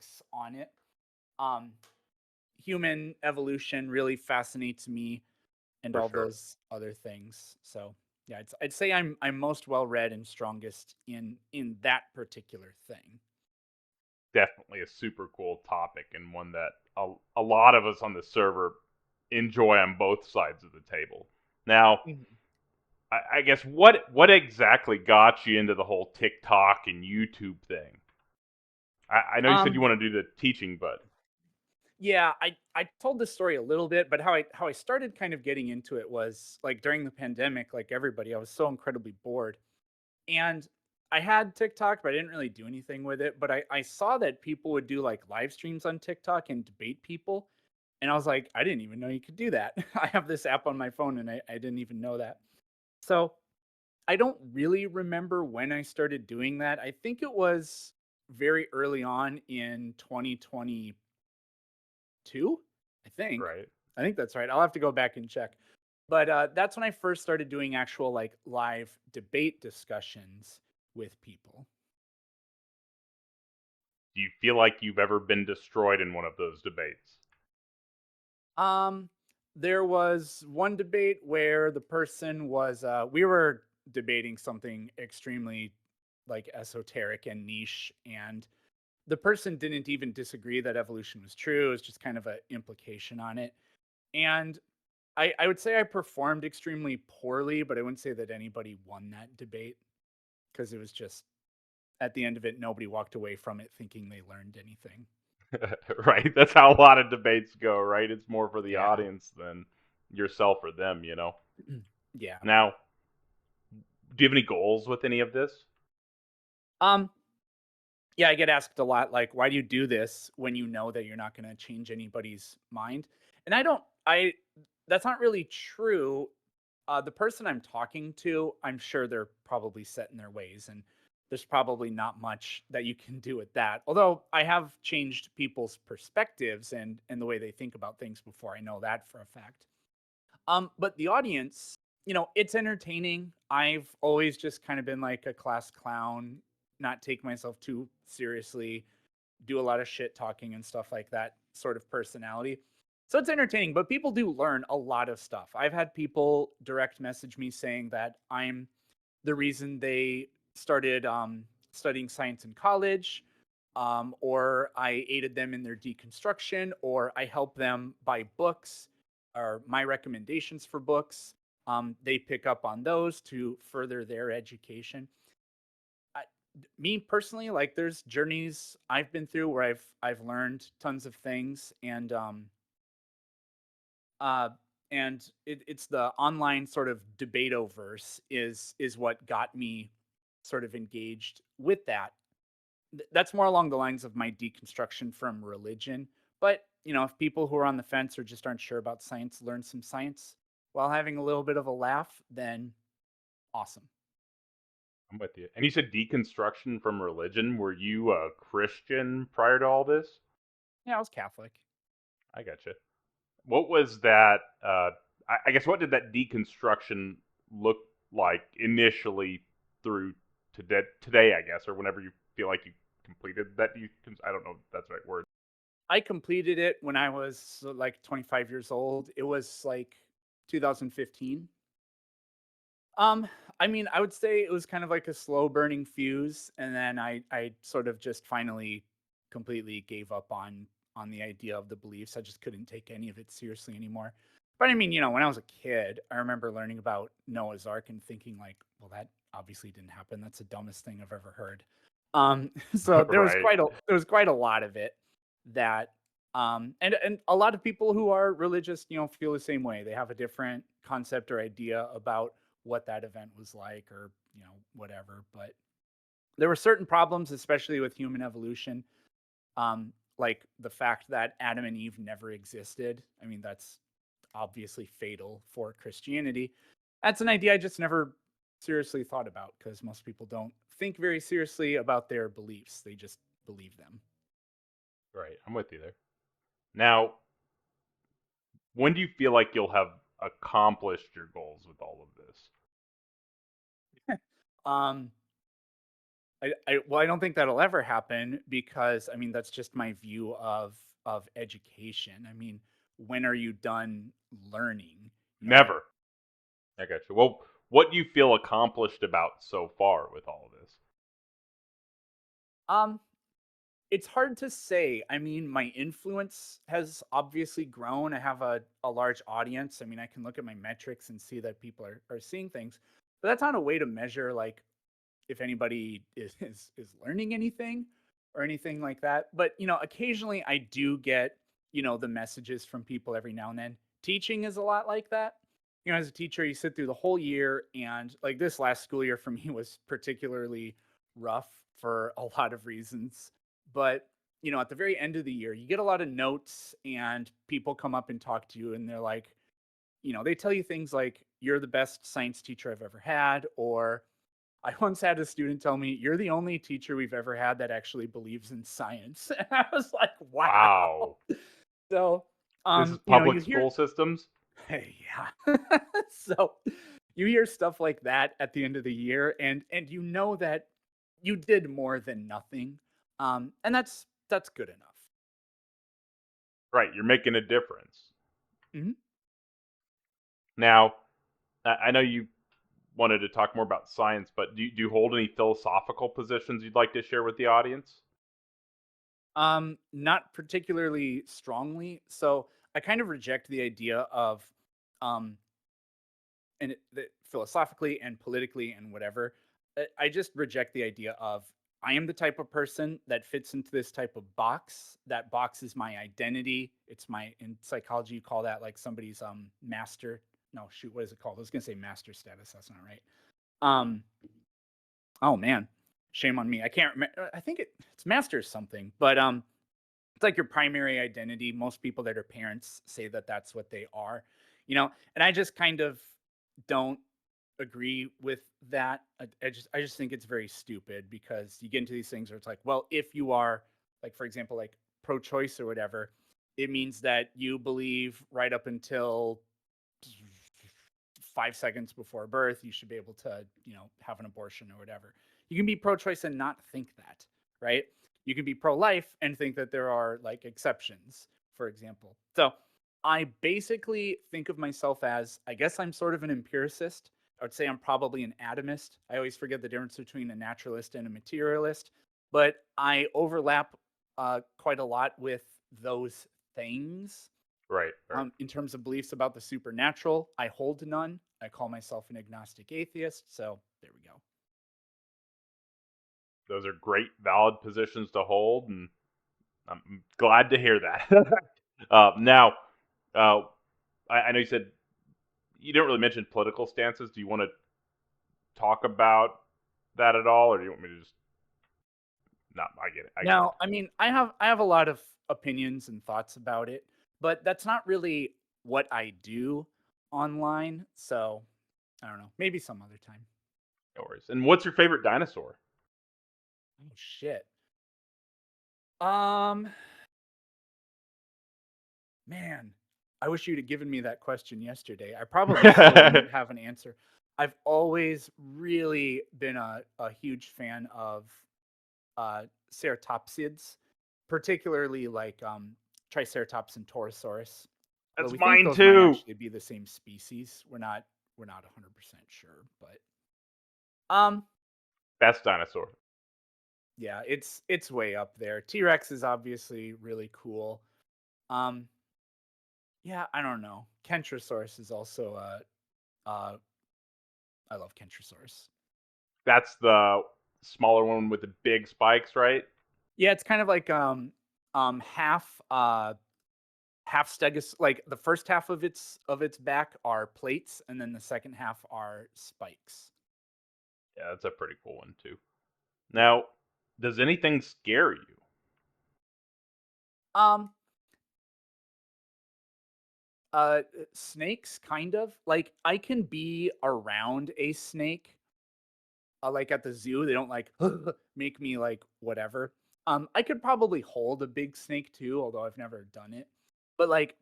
books on it. Um, Human evolution really fascinates me, and For all sure. those other things. So yeah, I'd say I'm most well read and strongest in that particular thing. Definitely a super cool topic and one that a lot of us on the server enjoy on both sides of the table. Now, Mhm. I guess what exactly got you into the whole TikTok and YouTube thing? I know you said you Um, want to do the teaching, but yeah, I told this story a little bit, but how I started kind of getting into it was like during the pandemic, like everybody, I was so incredibly bored. And I had TikTok, but I didn't really do anything with it. But I saw that people would do like live streams on TikTok and debate people. And I was like, I didn't even know you could do that. I have this app on my phone and I didn't even know that. So I don't really remember when I started doing that. I think it was very early on in 2022. I think. right. I think that's right. I'll have to go back and check. But that's when I first started doing actual like live debate discussions with people. Do you feel like you've ever been destroyed in one of those debates? Um, there was one debate where the person was we were debating something extremely like esoteric and niche, and the person didn't even disagree that evolution was true. It was just kind of an implication on it. And I would say I performed extremely poorly, but I wouldn't say that anybody won that debate because it was just at the end of it, nobody walked away from it thinking they learned anything. Right. That's how a lot of debates go, right? It's more for the Yeah. audience than yourself or them, you know. Yeah. Now, do you have any goals with any of this? Um, yeah, I get asked a lot, like, why do you do this when you know that you're not going to change anybody's mind? And that's not really true. The person I'm talking to, I'm sure they're probably set in their ways, and there's probably not much that you can do with that. Although I have changed people's perspectives and the way they think about things before. I know that for a fact. But the audience, it's entertaining. I've always just kind of been like a class clown, not take myself too seriously, do a lot of shit talking and stuff like that sort of personality. So it's entertaining, but people do learn a lot of stuff. I've had people direct message me saying that I'm the reason they started studying science in college, or I aided them in their deconstruction, or I help them buy books or my recommendations for books. They pick up on those to further their education. I, Me personally, like there's journeys I've been through where I've learned tons of things, uh, it's the online sort of debate-overse is what got me sort of engaged with that. That's more along the lines of my deconstruction from religion. But if people who are on the fence or just aren't sure about science learn some science while having a little bit of a laugh, then awesome. I'm with you. And you said deconstruction from religion. Were you a Christian prior to all this? Yeah, I was Catholic. I gotcha. What was that? I guess what did that deconstruction look like initially through today? I guess, or whenever you feel like you completed that. I don't know if that's the right word. I completed it when I was like 25 years old. It was like 2015. Um, I mean, I would say it was kind of like a slow burning fuse, and then I sort of just finally completely gave up on the idea of the beliefs. I just couldn't take any of it seriously anymore. But I mean, when I was a kid, I remember learning about Noah's Ark and thinking like, well, that obviously didn't happen. That's the dumbest thing I've ever heard. So Right. there was quite a lot of it that and a lot of people who are religious, feel the same way. They have a different concept or idea about what that event was like, or whatever. But there were certain problems, especially with human evolution, like the fact that Adam and Eve never existed. I mean, that's obviously fatal for Christianity. That's an idea I just never seriously thought about because most people don't think very seriously about their beliefs. They just believe them. Right. I'm with you there. Now, when do you feel like you'll have accomplished your goals with all of this? um Well, I don't think that'll ever happen because I mean that's just my view of education. I mean, when are you done learning? You know, like Never. I got you. Well, what do you feel accomplished about so far with all of this? um it's hard to say. I mean, my influence has obviously grown. I have a large audience. I mean, I can look at my metrics and see that people are seeing things, but that's not a way to measure like if anybody is learning anything or anything like that. But occasionally I do get the messages from people every now and then. Teaching is a lot like that. As a teacher, you sit through the whole year, and like this last school year for me was particularly rough for a lot of reasons. But at the very end of the year, you get a lot of notes, and people come up and talk to you, and they're like, they tell you things like, "You're the best science teacher I've ever had," or I once had a student tell me, "You're the only teacher we've ever had that actually believes in science." And I was like, "Wow." Wow. So, This is you public hear, school systems? hey, yeah. So you hear stuff like that at the end of the year, and you know that you did more than nothing, and that's good enough. Right, you're making a difference. Mhm. Now, I know you wanted to talk more about science, but do you hold any philosophical positions you'd like to share with the audience? Not particularly strongly. So I kind of reject the idea of um philosophically and politically and whatever, I just reject the idea of I am the type of person that fits into this type of box. That box is my identity. It's my in psychology you call that like somebody's master. No, shoot, what is it called? I was gonna say master status. That's not right. Um, oh man, shame on me. I can't remember. I think it's master something, but it's like your primary identity. Most people that are parents say that that's what they are, and I just kind of don't agree with that. I just think it's very stupid because you get into these things where it's like, well, if you are like, for example, like pro-choice or whatever, it means that you believe right up until 5 seconds before birth you should be able to have an abortion or whatever. You can be pro-choice and not think that, right? You can be pro-life and think that there are like exceptions, for example. So I basically think of myself as, I guess I'm sort of an empiricist. I would say I'm probably an atomist. I always forget the difference between a naturalist and a materialist, but I overlap quite a lot with those things. Right, right. In terms of beliefs about the supernatural, I hold none. I call myself an agnostic atheist. So there we go. Those are great, valid positions to hold, and I'm glad to hear that. Now, uh, I know you said you didn't really mention political stances. Do you want to talk about that at all, or do you want me to just? No, I get it. I get it. Now, I mean, I have a lot of opinions and thoughts about it, but that's not really what I do online. So I don't know. Maybe some other time. No worries. And what's your favorite dinosaur? Oh shit. Um, Man, I wish you'd have given me that question yesterday. I probably still wouldn't have an answer. I've always really been a huge fan of ceratopsids, particularly like Triceratops and Torosaurus. Although That's we think mine those might too. actually be the same species. We're not 100% sure, but um Best dinosaur. yeah, it's way up there. T-Rex is obviously really cool. Um yeah, I don't know. Kentrosaurus is also I love Kentrosaurus. That's the smaller one with the big spikes, right? Yeah, it's kind of like half stegosaurus. Like the first half of its back are plates, and then the second half are spikes. Yeah, that's a pretty cool one too. Now, does anything scare you? Um, Snakes, kind of. Like I can be around a snake, like at the zoo. They don't like make me like whatever. I could probably hold a big snake too, although I've never done it. But like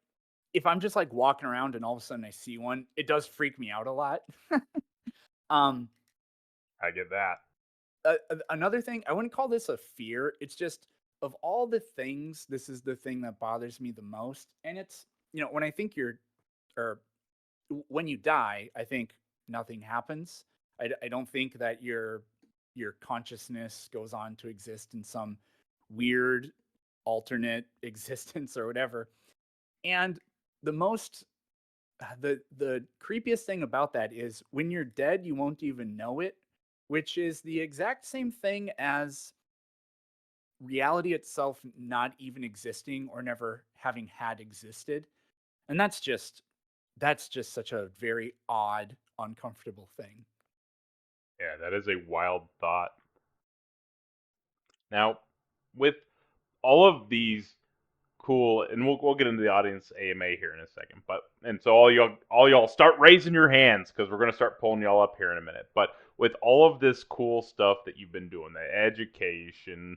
if I'm just like walking around and all of a sudden I see one, it does freak me out a lot. Um, I get that. Another thing, I wouldn't call this a fear. It's just of all the things, this is the thing that bothers me the most. And it's, when I think or when you die, I think nothing happens. I don't think that your consciousness goes on to exist in some weird alternate existence or whatever. And the most the creepiest thing about that is when you're dead, you won't even know it, which is the exact same thing as reality itself not even existing or never having had existed. And that's just such a very odd, uncomfortable thing. Yeah, that is a wild thought. Now, with all of these cool, and we'll get into the audience AMA here in a second. But and so all y'all start raising your hands because we're gonna start pulling y'all up here in a minute. But with all of this cool stuff that you've been doing, the education,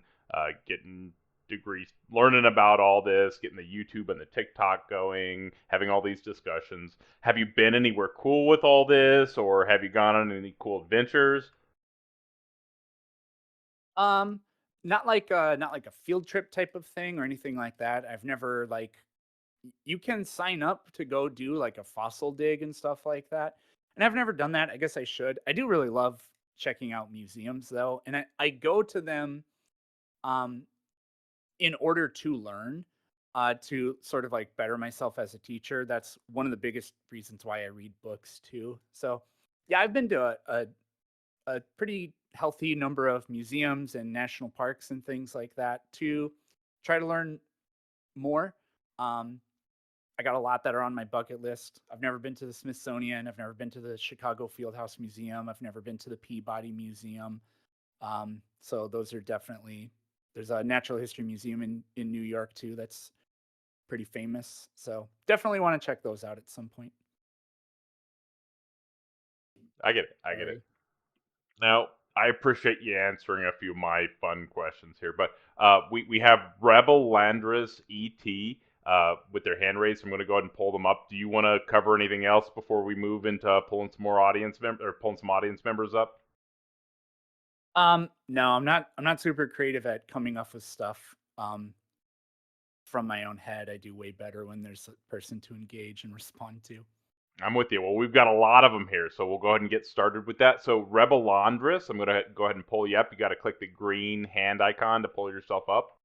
getting degrees, learning about all this, getting the YouTube and the TikTok going, having all these discussions. Have you been anywhere cool with all this, or have you gone on any cool adventures? Um, not like a field trip type of thing or anything like that. I've never like you can sign up to go do like a fossil dig and stuff like that. And I've never done that. I guess I should. I do really love checking out museums though, and I go to them um in order to learn, to sort of like better myself as a teacher. That's one of the biggest reasons why I read books too. So yeah, I've been to a pretty healthy number of museums and national parks and things like that to try to learn more. Um, I got a lot that are on my bucket list. I've never been to the Smithsonian. I've never been to the Chicago Fieldhouse Museum. I've never been to the Peabody Museum. So those are definitely. There's a natural history museum in New York too. That's pretty famous. So definitely want to check those out at some point. I get it. I get it. Sorry. Now, I appreciate you answering a few of my fun questions here, but we have Rebel Landris ET with their hand raised. I'm going to go ahead and pull them up. Do you want to cover anything else before we move into pulling some more or pulling some audience members up? No, I'm not super creative at coming up with stuff from my own head. I do way better when there's a person to engage and respond to. I'm with you. Well, we've got a lot of them here, so we'll go ahead and get started with that. So, Rebel Landris, I'm going to go ahead and pull you up. You got to click the green hand icon to pull yourself up.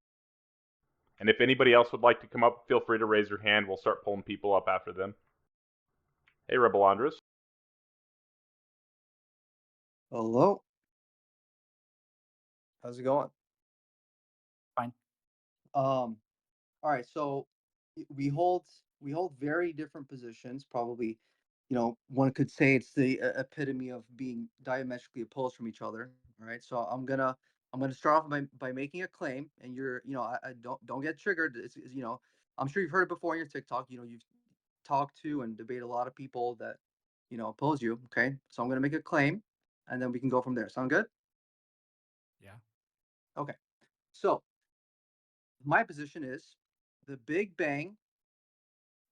And if anybody else would like to come up, feel free to raise your hand. We'll start pulling people up after them. Hey, Rebel Andres. Hello. How's it going? Fine. All right, so we hold very different positions. Probably, one could say it's the epitome of being diametrically opposed from each other. All right, so I'm gonna start off by making a claim, and I don't get triggered. I'm sure you've heard it before on your TikTok. You've talked to and debate a lot of people that oppose you. Okay, so I'm gonna make a claim, and then we can go from there. Sound good? Yeah. Okay. So my position is the Big Bang,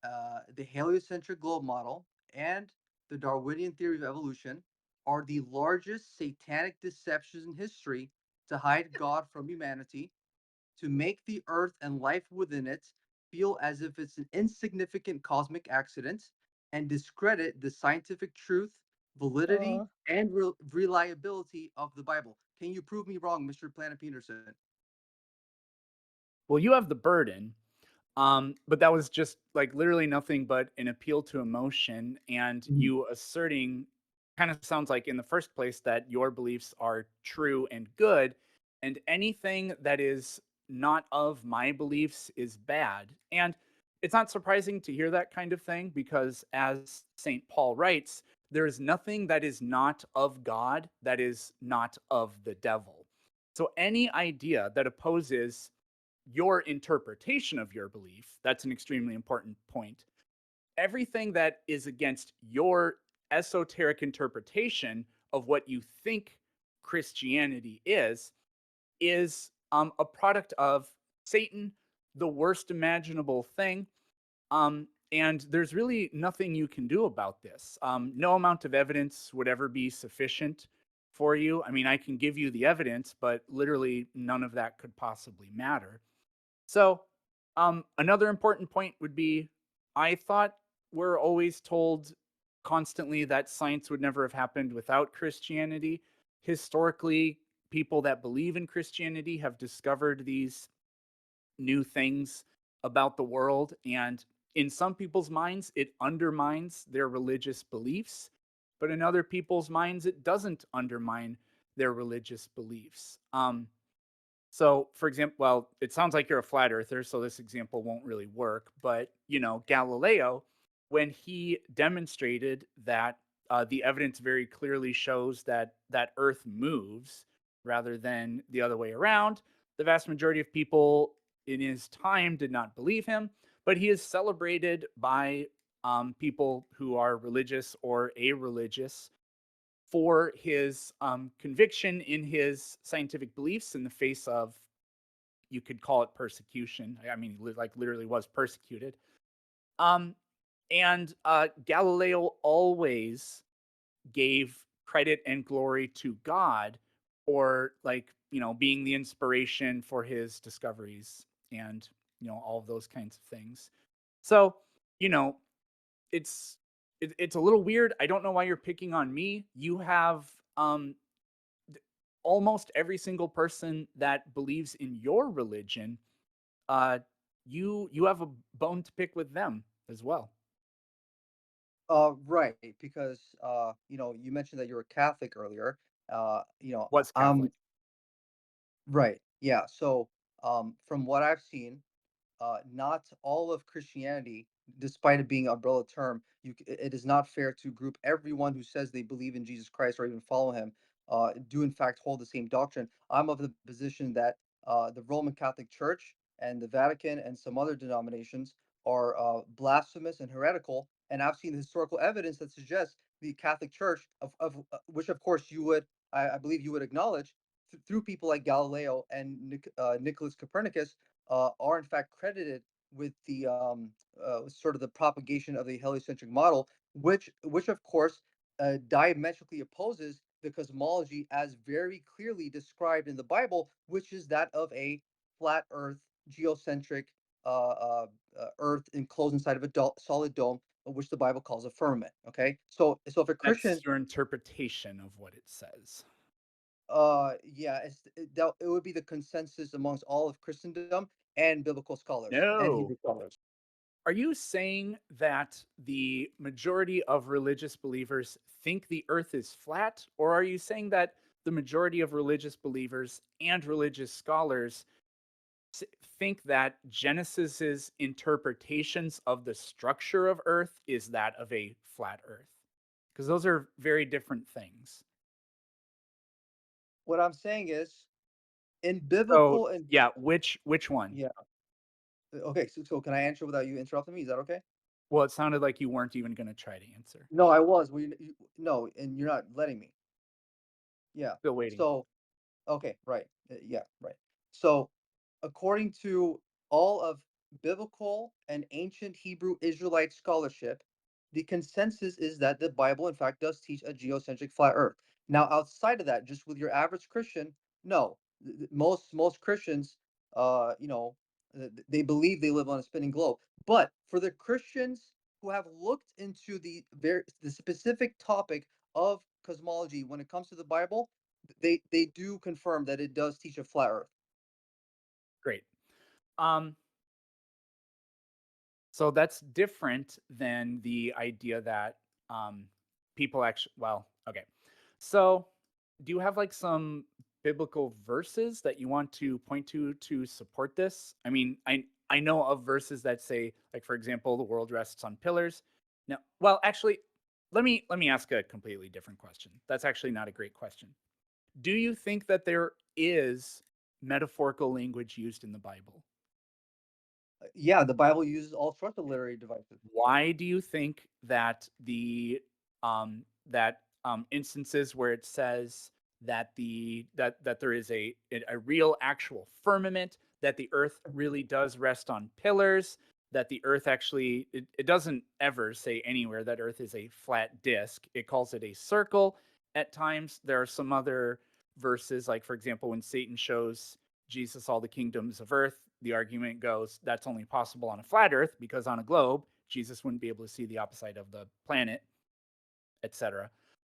the heliocentric globe model, and the Darwinian theory of evolution are the largest satanic deceptions in history to hide God from humanity, to make the Earth and life within it feel as if it's an insignificant cosmic accident, and discredit the scientific truth, validity, and reliability of the Bible. Can you prove me wrong, Mr. Planet Peterson? Well, you have the burden. But that was just like literally nothing but an appeal to emotion, and you asserting kind of sounds like in the first place that your beliefs are true and good, and anything that is not of my beliefs is bad. And it's not surprising to hear that kind of thing because, as St. Paul writes, there is nothing that is not of God that is not of the devil. So any idea that opposes your interpretation of your belief, that's an extremely important point. Everything that is against your esoteric interpretation of what you think Christianity is a product of Satan, the worst imaginable thing. And there's really nothing you can do about this. No amount of evidence would ever be sufficient for you. I mean, I can give you the evidence, but literally none of that could possibly matter. So, another important point would be I thought we're always told constantly that science would never have happened without Christianity. Historically, people that believe in Christianity have discovered these new things about the world. And in some people's minds, it undermines their religious beliefs. But in other people's minds, it doesn't undermine their religious beliefs. So, for example, well, it sounds like you're a flat earther, so this example won't really work. But, Galileo, when he demonstrated that the evidence very clearly shows that Earth moves rather than the other way around, the vast majority of people in his time did not believe him. But he is celebrated by people who are religious or a-religious for his conviction in his scientific beliefs in the face of, you could call it persecution. I mean, like literally was persecuted. Um, and Galileo always gave credit and glory to God for, like, being the inspiration for his discoveries and, all of those kinds of things. So, you know, it's it's a little weird. I don't know why you're picking on me. You have almost every single person that believes in your religion, uh, you have a bone to pick with them as well. Right, because you mentioned that you're a Catholic earlier. Was I'm Catholic. right. Yeah. So, from what I've seen, not all of Christianity, despite it being an umbrella term, it is not fair to group everyone who says they believe in Jesus Christ or even follow him, do in fact hold the same doctrine. I'm of the position that the Roman Catholic Church and the Vatican and some other denominations are blasphemous and heretical. And I've seen historical evidence that suggests the Catholic Church, of which of course I believe you would acknowledge, through people like Galileo and Nicholas Copernicus, are in fact credited with the sort of the propagation of the heliocentric model, which of course diametrically opposes the cosmology as very clearly described in the Bible, which is that of a flat Earth, geocentric Earth enclosed inside of a solid dome, which the Bible calls a firmament. Okay, so if a Christian, That's your interpretation of what it says. yeah, it would be the consensus amongst all of Christendom and biblical scholars and No. Hebrew scholars. Are you saying that the majority of religious believers think the earth is flat? Or are you saying that the majority of religious believers and religious scholars think that Genesis's interpretations of the structure of earth is that of a flat earth? Because those are very different things. What I'm saying is, in So, biblical and yeah, which one? yeah, okay. So can I answer without you interrupting me? Is that okay? Well, it sounded like you weren't even going to try to answer. No, I was. No, and you're not letting me. Yeah. Still waiting. So okay, right. Yeah, right. So, according to all of biblical and ancient Hebrew Israelite scholarship, the consensus is that the Bible, in fact, does teach a geocentric flat Earth. Now, outside of that, just with your average Christian, no. Most Christians, they believe they live on a spinning globe. But for the Christians who have looked into the specific topic of cosmology when it comes to the Bible, they do confirm that it does teach a flat Earth. Great. Um, So that's different than the idea that people actually, well, okay. So do you have like some biblical verses that you want to point to support this? I mean, I know of verses that say, like, for example, the world rests on pillars. No, well, actually, let me ask a completely different question. That's actually not a great question. Do you think that there is metaphorical language used in the Bible? Yeah, the Bible uses all sorts of literary devices. Why do you think that instances where it says that there is a real actual firmament, that the earth really does rest on pillars, that the earth actually, it doesn't ever say anywhere that earth is a flat disk. It calls it a circle, at times. There are some other verses, like, for example, when Satan shows Jesus all the kingdoms of earth, the argument goes that's only possible on a flat earth because on a globe, Jesus wouldn't be able to see the opposite of the planet, etc.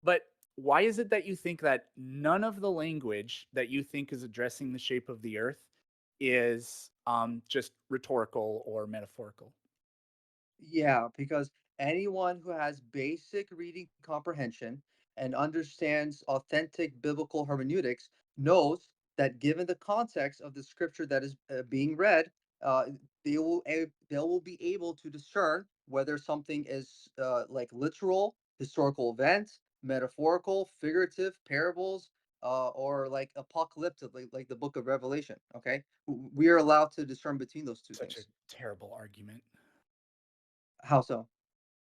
But why is it that you think that none of the language that you think is addressing the shape of the earth is just rhetorical or metaphorical? Yeah, because anyone who has basic reading comprehension and understands authentic biblical hermeneutics knows that given the context of the scripture that is being read, uh, they will be able to discern whether something is like literal, historical event, metaphorical, figurative, parables, or like apocalyptic, like the book of Revelation. Okay, we are allowed to discern between those two Such a things. terrible argument. How so?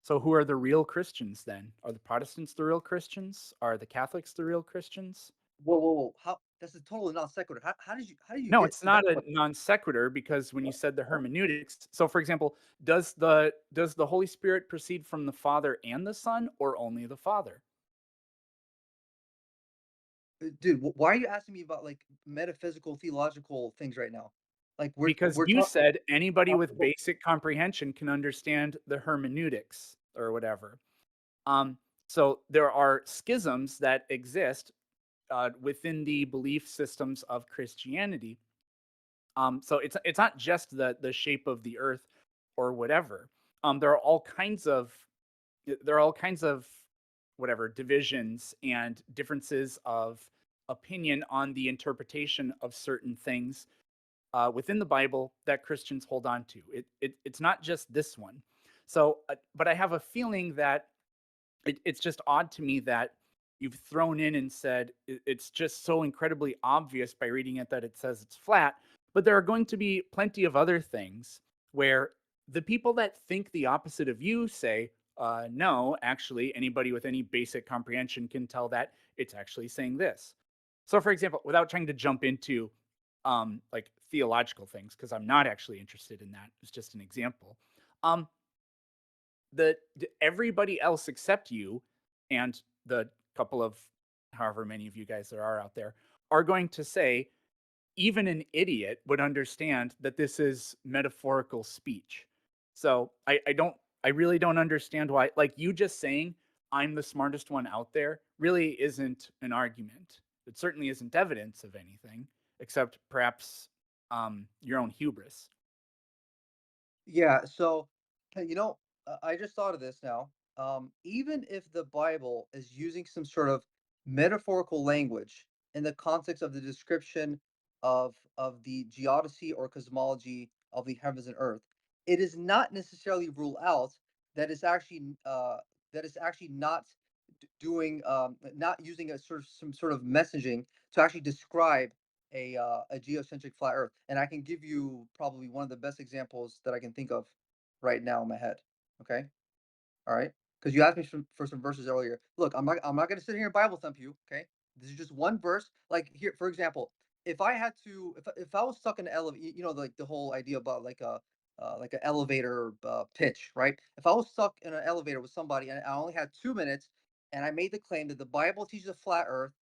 So who are the real Christians then? Are the Protestants the real Christians? Are the Catholics the real Christians? Whoa, whoa, whoa! How that's a totally non sequitur. How did you No, get it's to that not a question? non sequitur because when you What? said the What? hermeneutics, so for example, does the Holy Spirit proceed from the Father and the Son or only the Father? Dude, why are you asking me about like metaphysical, theological things right now? Like Because we're you talking. said anybody with basic comprehension can understand the hermeneutics or whatever. Um, so there are schisms that exist within the belief systems of Christianity. So it's not just the shape of the earth or whatever. There are all kinds of there are all kinds of whatever divisions and differences of opinion on the interpretation of certain things within the Bible that Christians hold on to. It's not just this one. So, but I have a feeling that it's just odd to me that you've thrown in and said it's just so incredibly obvious by reading it that it says it's flat. But there are going to be plenty of other things where the people that think the opposite of you say, no, actually, anybody with any basic comprehension can tell that it's actually saying this. So, for example, without trying to jump into like theological things, because I'm not actually interested in that, it's just an example. Um, everybody else except you and the couple of however many of you guys there are out there are going to say even an idiot would understand that this is metaphorical speech. So I really don't understand why, like, you just saying I'm the smartest one out there really isn't an argument. It certainly isn't evidence of anything except perhaps your own hubris. Yeah, so I just thought of this now. Even if the Bible is using some sort of metaphorical language in the context of the description of the geodesy or cosmology of the heavens and earth, it is not necessarily rule out that it's actually not doing not using a sort of some sort of messaging to actually describe a geocentric flat Earth. And I can give you probably one of the best examples that I can think of right now in my head. Okay, all right, because you asked me for some verses earlier. Look, I'm not going to sit here and Bible thump you. Okay, this is just one verse. Like here, for example, if I had to, if I was stuck in an elevator, like the whole idea about like an elevator pitch, right? If I was stuck in an elevator with somebody and I only had 2 minutes, and I made the claim that the Bible teaches a flat Earth,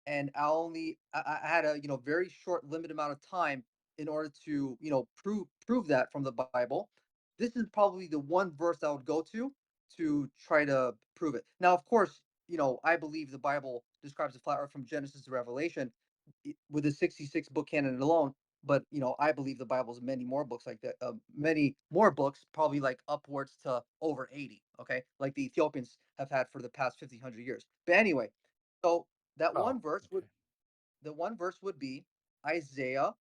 and I had a very short limited amount of time in order to prove that from the Bible. This is probably the one verse I would go to try to prove it. Now, of course, I believe the Bible describes the flat Earth from Genesis to Revelation with the 66 book canon alone. But I believe the Bible's many more books like that. Many more books, probably like upwards to over 80. Okay, like the Ethiopians have had for the past 1,500 years. But anyway, so that Oh, one verse would okay. the one verse would be Isaiah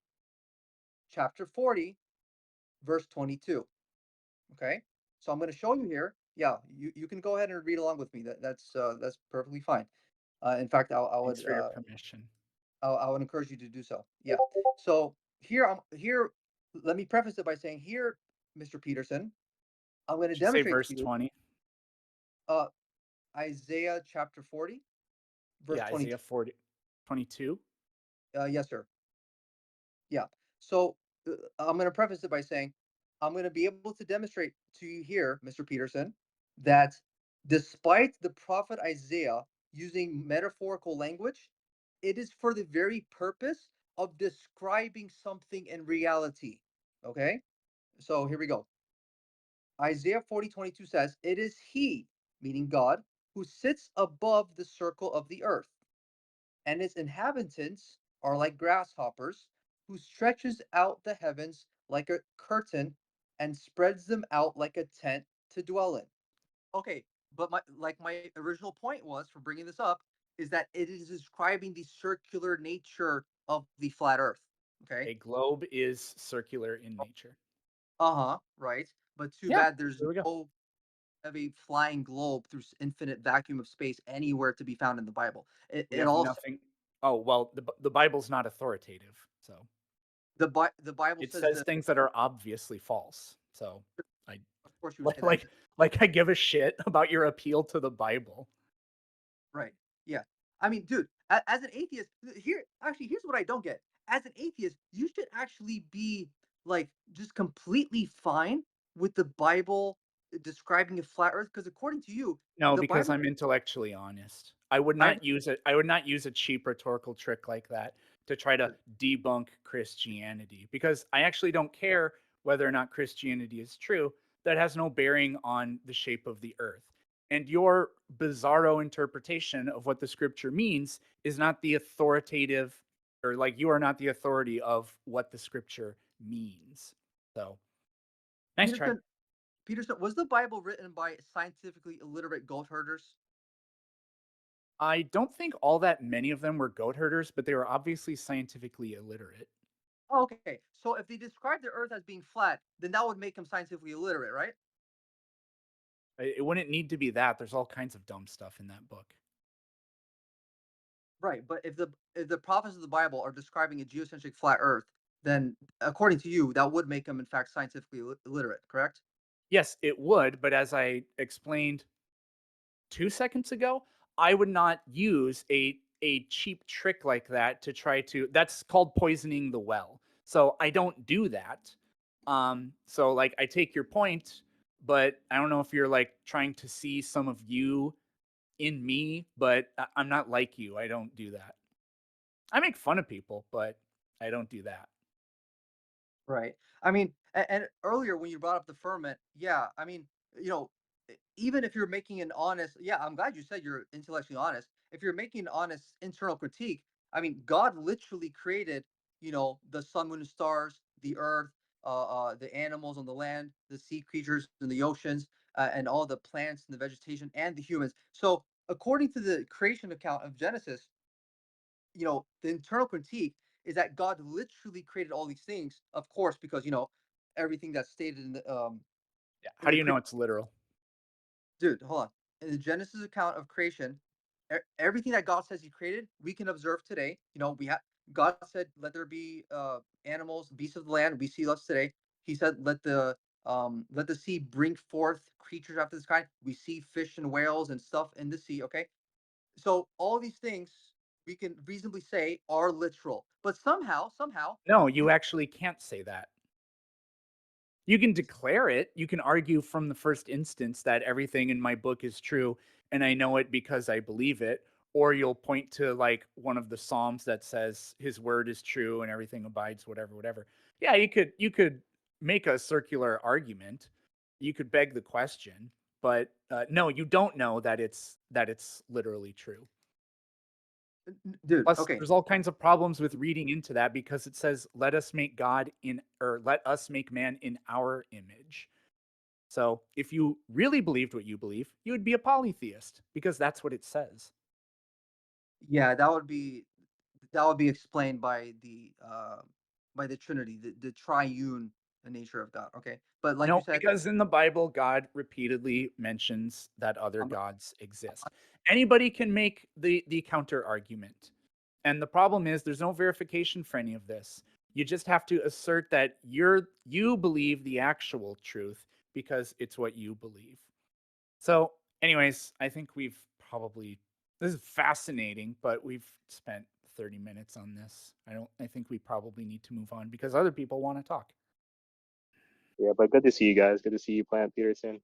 chapter 40, verse 22. Okay, so I'm going to show you here. Yeah, you can go ahead and read along with me. That's perfectly fine. In fact, Thanks for your permission. I would encourage you to do so. Yeah. So here. Let me preface it by saying here, Mr. Peterson, I'm going to Did you say demonstrate verse to you 20? uh, Isaiah chapter 40, verse Yeah, Isaiah 22. 40, 22. Yes, sir. Yeah. So I'm going to preface it by saying I'm going to be able to demonstrate to you here, Mr. Peterson, that despite the prophet Isaiah using metaphorical language, it is for the very purpose of describing something in reality. Okay? So here we go. Isaiah 40:22 says, "It is he, meaning God, who sits above the circle of the earth, and its inhabitants are like grasshoppers, who stretches out the heavens like a curtain and spreads them out like a tent to dwell in." Okay, but my original point was for bringing this up is that it is describing the circular nature of the flat earth. Okay? A globe is circular in nature. Uh-huh, right. But too Yeah, bad there's there we go. no of a flying globe through infinite vacuum of space anywhere to be found in the Bible. It, We it have also nothing. Oh, well, the Bible's not authoritative, so the Bible it says says that. things that are obviously false. So I Of course, you would like say that. like like I give a shit about your appeal to the Bible. Right. Yeah. I mean, dude, as an atheist, here's what I don't get. As an atheist, you should actually be like just completely fine with the Bible describing a flat Earth, because according to you, No, the because Bible. I'm intellectually honest. I I would not use a cheap rhetorical trick like that to try to understand. debunk Christianity because I actually don't care whether or not Christianity is true. That has no bearing on the shape of the earth. And your bizarro interpretation of what the scripture means is not the authoritative, or like you are not the authority of what the scripture means. So, nice try. Peterson, Peterson, was the Bible written by scientifically illiterate goat herders? I don't think all that many of them were goat herders, but they were obviously scientifically illiterate. Oh, okay. So if they describe the Earth as being flat, then that would make them scientifically illiterate, right? It wouldn't need to be that. There's all kinds of dumb stuff in that book. Right. But if the prophets of the Bible are describing a geocentric flat Earth, then according to you, that would make them in fact scientifically illiterate, correct? Yes, it would, but as I explained 2 seconds ago, I would not use a cheap trick like that to try to. That's called poisoning the well. So I don't do that. So like I take your point, but I don't know if you're like trying to see some of you in me, but I'm not like you. I don't do that. I make fun of people, but I don't do that. Right. I mean, and earlier when you brought up the firmament, yeah, I mean, you know, even if you're making an honest, yeah, I'm glad you said you're intellectually honest. If you're making an honest internal critique, I mean, God literally created, the sun, moon, and stars, the earth, the animals on the land, the sea creatures in the oceans, and all the plants and the vegetation and the humans. So, according to the creation account of Genesis, the internal critique is that God literally created all these things, of course, because everything that's stated Yeah. in How do the you know it's literal? dude, hold on. In the Genesis account of creation, everything that God says He created, we can observe today. We have God said, "Let there be animals, beasts of the land." We see us today. He said, "Let the sea bring forth creatures after this kind." We see fish and whales and stuff in the sea. Okay, so all these things we can reasonably say are literal, but somehow No, you you actually can't say that. You can declare it. You can argue from the first instance that everything in my book is true and I know it because I believe it. Or you'll point to like one of the Psalms that says his word is true and everything abides, whatever, whatever. Yeah, you could make a circular argument. You could beg the question, but no, you don't know that it's literally true. dude. Plus, Okay, there's all kinds of problems with reading into that because it says, "Let us make God in, or let us make man in our image." So, if you really believed what you believe, you would be a polytheist because that's what it says. yeah, that would be explained by the Trinity, the triune nature of God. Okay, but like you No, said, because in the Bible, God repeatedly mentions that other um, gods exist. Anybody can make the counter argument. And the problem is there's no verification for any of this. You just have to assert that you believe the actual truth because it's what you believe. So, anyways, I think we've probably this is fascinating, but we've spent 30 minutes on this. I think we probably need to move on because other people want to talk. Yeah, but good to see you guys. Good to see you, Planet Peterson,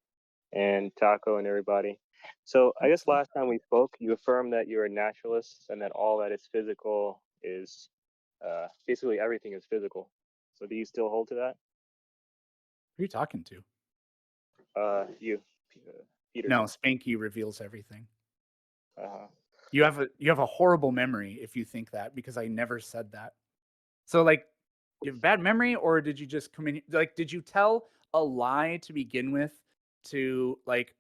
and Taco and everybody. So I guess last time we spoke, you affirmed that you're a naturalist and that all that is physical is basically everything is physical. So do you still hold to that? Who are you talking to? You, No, Peterson. Spanky reveals everything. Uh-huh. You have a horrible memory if you think that, because I never said that. So like, you have bad memory, or did you just did you tell a lie to begin with to like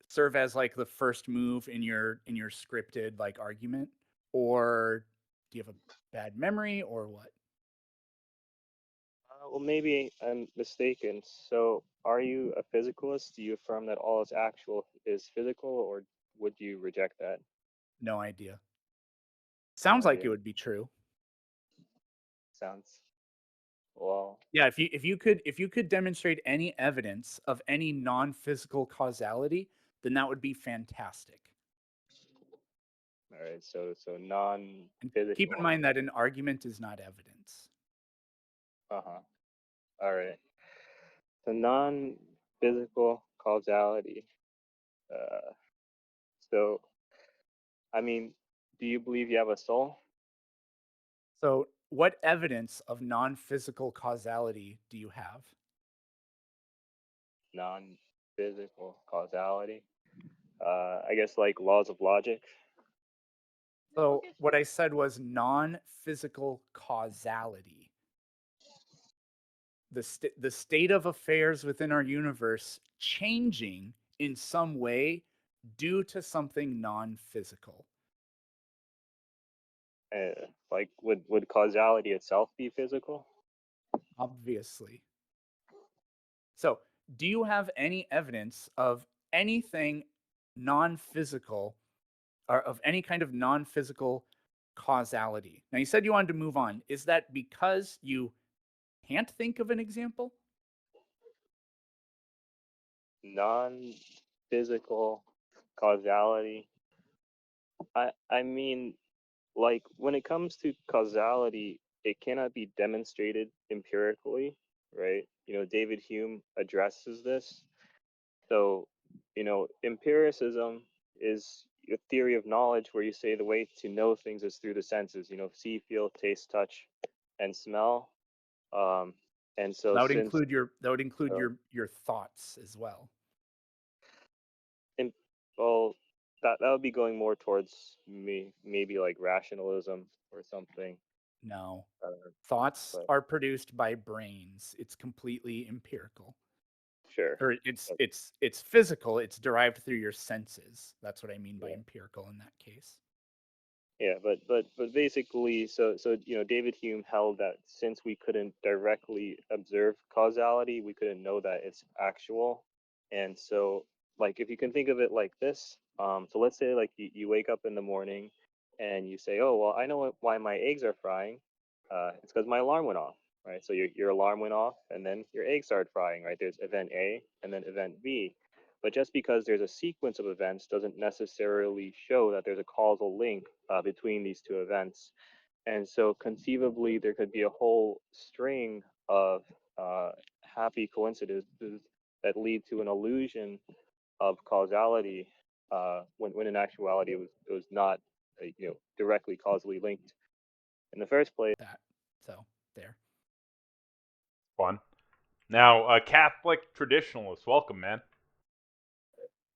serve as like the first move in your scripted like argument, or do you have a bad memory, or what? Well, maybe I'm mistaken. So are you a physicalist? Do you affirm that all is actual is physical, or would you reject that? No idea. No Sounds like it idea. would be true. Sounds well. Yeah, if you could demonstrate any evidence of any non-physical causality, then that would be fantastic. All right. So And keep in non-physical. mind that an argument is not evidence. Uh-huh. All right. So non-physical causality. Uh, so I mean, do you believe you have a soul? So, what evidence of non-physical causality do you have? Non-physical causality. I guess like laws of logic. So, what I said was non-physical causality. The state of affairs within our universe changing in some way due to something non-physical. Like would causality itself be physical? Obviously. So, do you have any evidence of anything non-physical, or of any kind of non-physical causality? Now, you said you wanted to move on. Is that because you can't think of an example? Non-physical causality. I mean, like when it comes to causality, it cannot be demonstrated empirically, right? David Hume addresses this. So, empiricism is a theory of knowledge where you say the way to know things is through the senses, see, feel, taste, touch, and smell. Um, and so since That would include uh, your thoughts as well. in, well, that would be going more towards maybe like rationalism or something. No. Uh, Thoughts but are produced by brains. It's completely empirical. sure. Or But it's physical, it's derived through your senses. That's what I mean by yeah. empirical in that case. Yeah, but basically, so David Hume held that since we couldn't directly observe causality, we couldn't know that it's actual. And so, like, if you can think of it like this, so let's say like you wake up in the morning and you say, oh well, I know why my eggs are frying. It's because my alarm went off, right? So your alarm went off, and then your eggs started frying, right? There's event A and then event B. But just because there's a sequence of events doesn't necessarily show that there's a causal link between these two events. And so conceivably, there could be a whole string of uh, happy coincidences that lead to an illusion of causality when in actuality it was not directly causally linked in the first place. That. So, there. Fun. Now, Catholic traditionalist, welcome, man.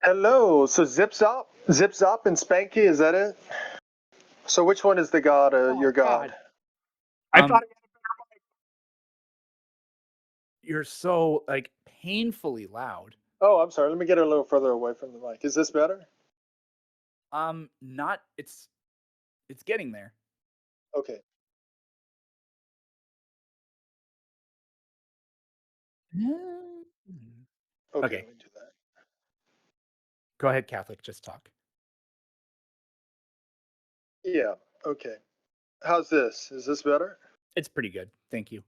Hello. So Zip Zop, and Spanky, is that it? So which one is the god? Your god? I thought You're so like painfully loud. Oh, I'm sorry. Let me get a little further away from the mic. Is this better? Not it's getting there. Okay. Okay. Okay. Let me do that. Go ahead, Catholic, just talk. Yeah. Okay. How's this? Is this better? It's pretty good. Thank you.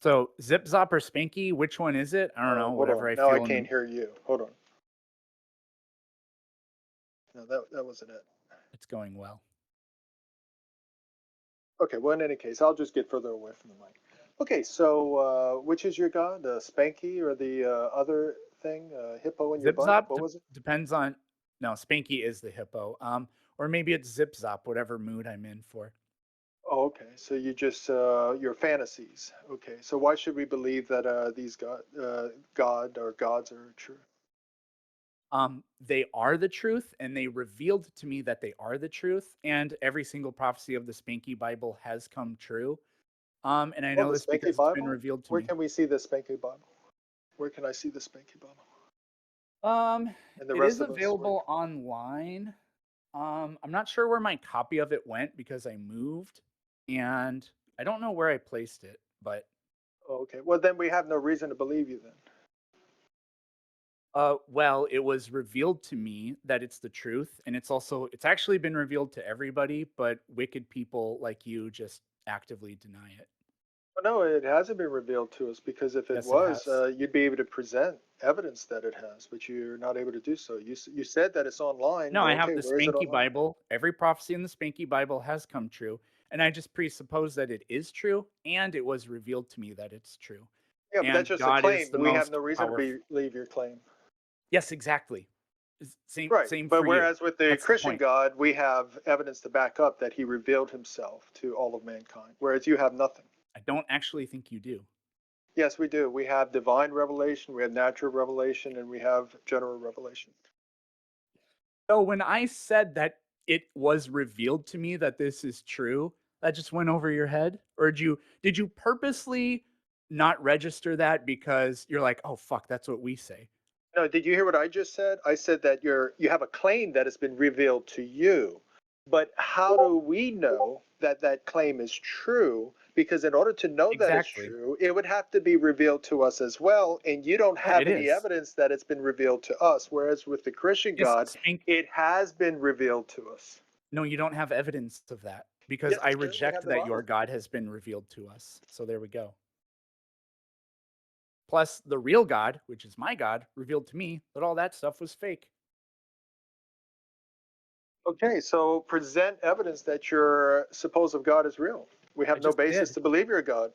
So, Zip Zop or Spanky, which one is it? I don't know, Hold whatever on. I Now I feel in can't the hear you. Hold on. No, that wasn't it. it's going well. Okay. Well, in any case, I'll just get further away from the mic. Okay. So which is your god, Spanky or the other thing? Hippo in your Zip butt? Zop What was it? depends on. No, Spanky is the hippo. Or maybe it's Zip Zop, whatever mood I'm in for. Oh, okay. So you just your fantasies. Okay. So why should we believe that these God or gods are true? They are the truth, and they revealed to me that they are the truth, and every single prophecy of the Spanky Bible has come true. And I Oh, know the this Spanky because it's been Bible. revealed to Where me. can we see the Spanky Bible? Where can I see the Spanky Bible? And the It rest is of us. available online. I'm not sure where my copy of it went because I moved, and I don't know where I placed it, but Oh, okay. Well, then we have no reason to believe you then. well, it was revealed to me that it's the truth, and it's actually been revealed to everybody, but wicked people like you just actively deny it. Well, no, it hasn't been revealed to us because if it Yes, it was, has. you'd be able to present evidence that it has, but you're not able to do so. You said that it's online. No, Well, I have okay, the where is it Spanky online? Bible. Every prophecy in the Spanky Bible has come true, and I just presuppose that it is true, and it was revealed to me that it's true. Yeah, but And that's just a God is claim. the We have most no reason to powerful. believe your claim. Yes, exactly. Same Right. same But for you. whereas with the That's the Christian point. God, we have evidence to back up that he revealed himself to all of mankind, whereas you have nothing. I don't actually think you do. Yes, we do. We have divine revelation, we have natural revelation, and we have general revelation. So when I said that it was revealed to me that this is true, that just went over your head? Or did you purposely not register that because you're like, "Oh fuck, that's what we say." No, did you hear what I just said? I said that you have a claim that has been revealed to you. But how do we know that that claim is true? Because in order to know that it's Exactly. true, it would have to be revealed to us as well. And you don't Yeah, have it any is. evidence that it's been revealed to us. Whereas with the Christian Yes, God, it has been revealed to us. no, you don't have evidence of that because Yes, I we do. We have reject the that your Bible. God has been revealed to us. So there we go. Plus, the real God, which is my God, revealed to me that all that stuff was fake. Okay, so present evidence that your supposed God is real. We I have no just basis did. to believe you're a God.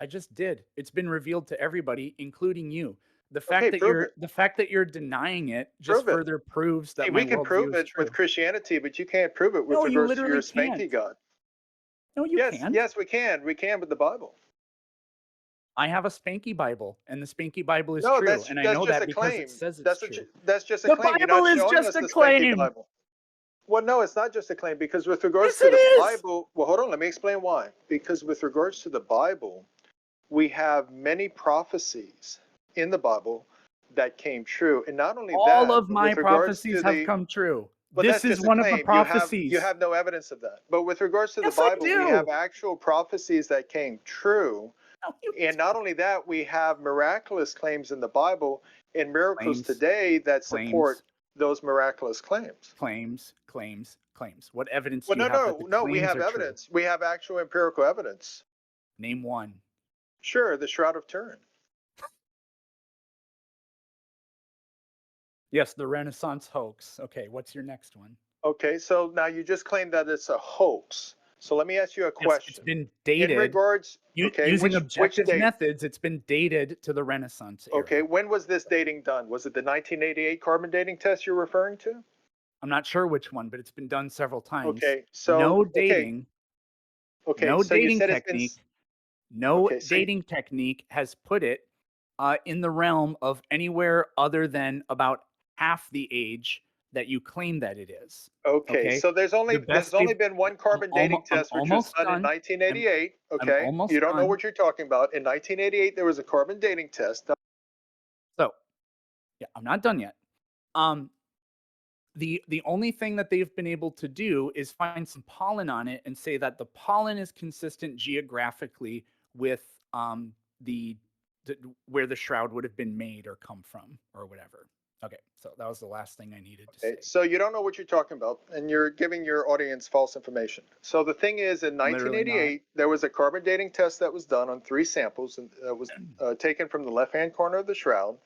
I just did. It's been revealed to everybody, including you. Okay, prove it. The fact that you're denying it just Prove it. further proves See, that my we can worldview prove is it with true. Christianity, but you can't prove it with No, you regards to your literally spanky can't. God. No, you Yes, can't. yes, we can. We can with the Bible. I have a Spanky Bible, and the Spanky Bible is No, true, and I that's know just that a because it claim. says it's true. That's just a The claim. You're not Bible is showing just us a the spanky claim. Bible. Well, no, it's not just a claim because with regards Yes, to it the is. Bible, well, hold on, let me explain why. Because with regards to the Bible, we have many prophecies in the Bible that came true, and not only All that, of but my with regards prophecies to have the come true. but This that's is just a one of the claim. You prophecies. have no evidence of that. But with regards to the Yes, I Bible, we do. have actual prophecies that came true. No, you And not only that, we have miraculous claims in the Bible and miracles claims, today that support claims, those miraculous claims. claims. What evidence Well, do you no, have that the no, no. We claims have are true? evidence. We have actual empirical evidence. Name one. Sure, the Shroud of Turin. Yes, the Renaissance hoax. Okay, what's your next one? Okay, so now you just claimed that it's a hoax. So let me ask you a Yes, it's question. been In dated regards, okay, using which objective date? methods. It's been dated to the Renaissance Okay, era. when was this dating done? Was it the 1988 carbon dating test you're referring to? I'm not sure which one, but it's been done several times. Okay, so No okay, dating, okay, no so you dating said it's been technique, no okay, so dating technique has put it in the realm of anywhere other than about half the age that you claim that it is. okay, Okay, so the there's best only they've. been one carbon dating I'm test, which was almost done in done. I'm 1988. I'm Okay, you almost don't know done. what you're talking about. In 1988, there was a carbon dating test. So yeah, I'm not done yet. Um, the only thing that they've been able to do is find some pollen on it and say that the pollen is consistent geographically with the, where the shroud would have been made or come from or whatever. Okay, so that was the last thing I needed to Okay, say. so you don't know what you're talking about, and you're giving your audience false information. So the thing is, in Literally not. 1988, there was a carbon dating test that was done on 3 samples, and was taken from the left-hand corner of the shroud.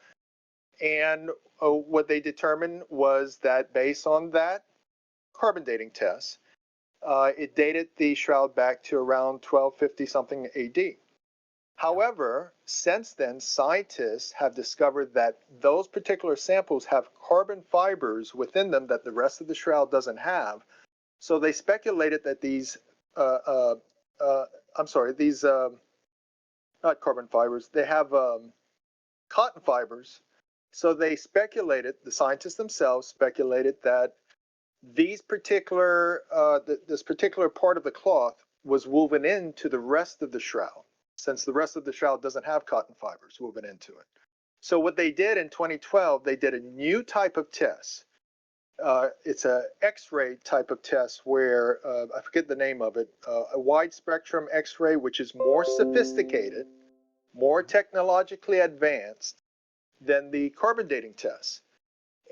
And what they determined was that based on that carbon dating test, it dated the shroud back to around 1250 something AD. However, since then, scientists have discovered that those particular samples have carbon fibers within them that the rest of the shroud doesn't have. So they speculated that these, uh, uh, I'm sorry, these not carbon fibers, they have cotton fibers. So they speculated, the scientists themselves speculated that these particular, this particular part of the cloth was woven into the rest of the shroud, since the rest of the shroud doesn't have cotton fibers woven into it. So what they did in 2012, they did a new type of test. It's a X-ray type of test where I forget the name of it, a wide spectrum X-ray, which is more sophisticated, more technologically advanced than the carbon dating test.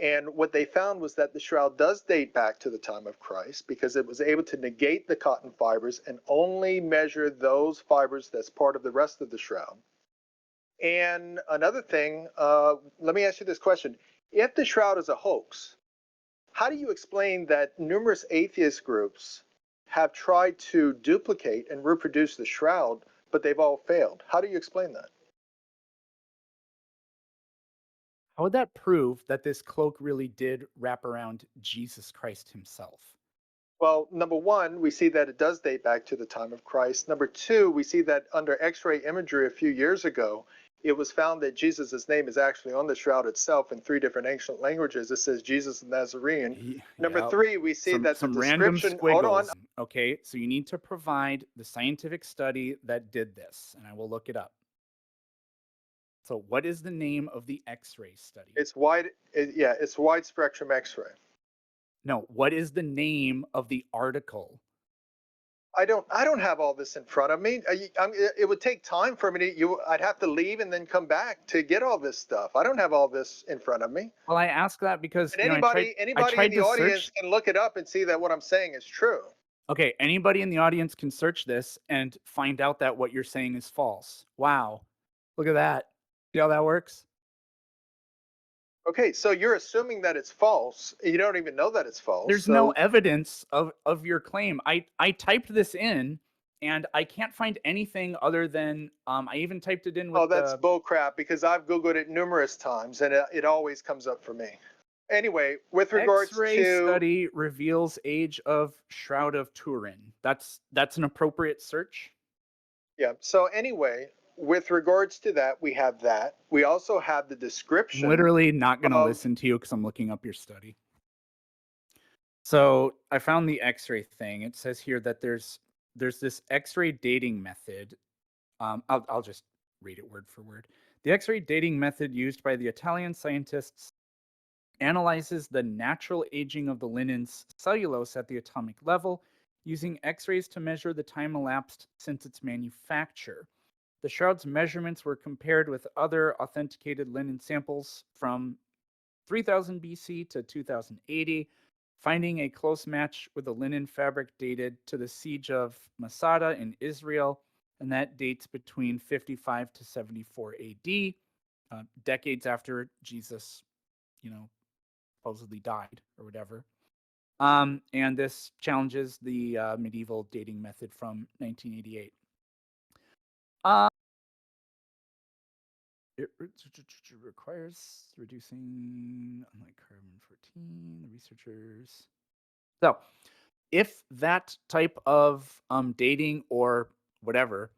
And what they found was that the shroud does date back to the time of Christ because it was able to negate the cotton fibers and only measure those fibers that's part of the rest of the shroud. And another thing, let me ask you this question. If the shroud is a hoax, how do you explain that numerous atheist groups have tried to duplicate and reproduce the shroud, but they've all failed? How do you explain that? How would that prove that this cloak really did wrap around Jesus Christ himself? Well, number one, we see that it does date back to the time of Christ. Number two, we see that under X-ray imagery a few years ago, it was found that Jesus' name is actually on the shroud itself in 3 different ancient languages. It says Jesus the Nazarene. Number Yep. three, we see that the Some random description, hold on, squiggles. Okay, so you need to provide the scientific study that did this, and I will look it up. So, what is the name of the X-ray study? it's wide, it's wide spectrum X-ray. No, what is the name of the article? I don't have all this in front of me. It would take time for me to, I'd have to leave and then come back to get all this stuff. I don't have all this in front of me. Well, I ask that because And I anybody in tried the to audience search. can look it up and see that what I'm saying is true. Okay, anybody in the audience can search this and find out that what you're saying is false. Wow, look at that. See how that works? Okay, so you're assuming that it's false. You don't even know that it's false. There's no evidence of your claim. I typed this in, and I can't find anything other than I even typed it in with Oh, that's the bull crap because I've Googled it numerous times and it always comes up for me. Anyway, with regards X-ray to, study reveals age of Shroud of Turin. That's an appropriate search. yeah, so anyway, with regards to that, we have that. We also have the I'm description literally not going to of, listen to you because I'm looking up your study. So I found the X-ray thing. It says here that there's this X-ray dating method. I'll just read it word for word. The X-ray dating method used by the Italian scientists analyzes the natural aging of the linen's cellulose at the atomic level using X-rays to measure the time elapsed since its manufacture. The shroud's measurements were compared with other authenticated linen samples from 3000 BC to 2080, finding a close match with the linen fabric dated to the siege of Masada in Israel, and that dates between 55 to 74 AD, decades after Jesus, supposedly died or whatever. And this challenges the medieval dating method from 1988. It requires reducing, unlike carbon 14, the researchers. So, if that type of dating or whatever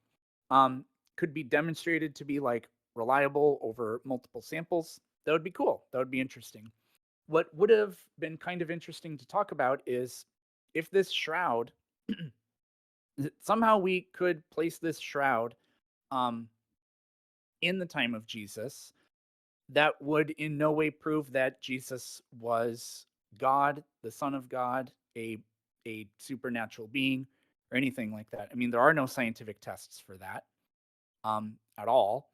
could be demonstrated to be like reliable over multiple samples, that would be cool. That would be interesting. What would have been kind of interesting to talk about is if this shroud, somehow we could place this shroud um, in the time of Jesus, that would in no way prove that Jesus was God, the Son of God, a supernatural being, or anything like that. I mean, there are no scientific tests for that at all.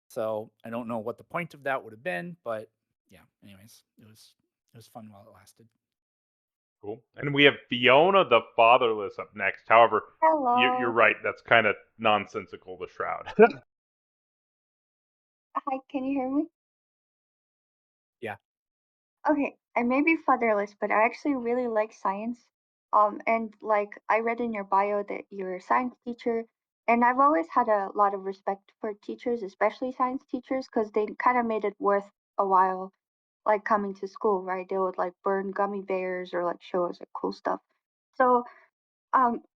So I don't know what the point of that would have been, but yeah. Anyways, it was fun while it lasted. Cool. And we have Fiona the Fatherless up next. However, you're Hello. right. That's kind of nonsensical, the shroud. Hi, can you hear me? Yeah. Okay, I may be fatherless, but I actually really like science. And like I read in your bio that you're a science teacher, And I've always had a lot of respect for teachers, especially science teachers, because they kind of made it worth a while, like coming to school, right? They would like burn gummy bears or like show us like cool stuff. So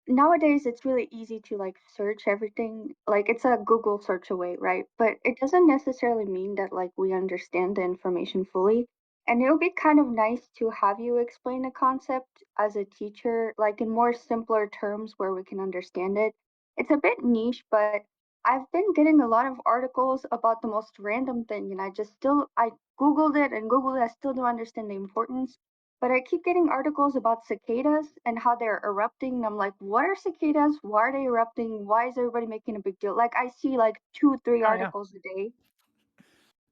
nowadays it's really easy to like search everything. Like it's a Google search away, right? But it doesn't necessarily mean that like we understand the information fully. And it would be kind of nice to have you explain a concept as a teacher, like in more simpler terms where we can understand it. It's a bit niche, but I've been getting a lot of articles about the most random thing, and I Googled it and Googled it. I still don't understand the importance, but I keep getting articles about cicadas and how they're erupting. And I'm like, what are cicadas? Why are they erupting? Why is everybody making a big deal? Like I see like 2, 3 Oh yeah. articles a day.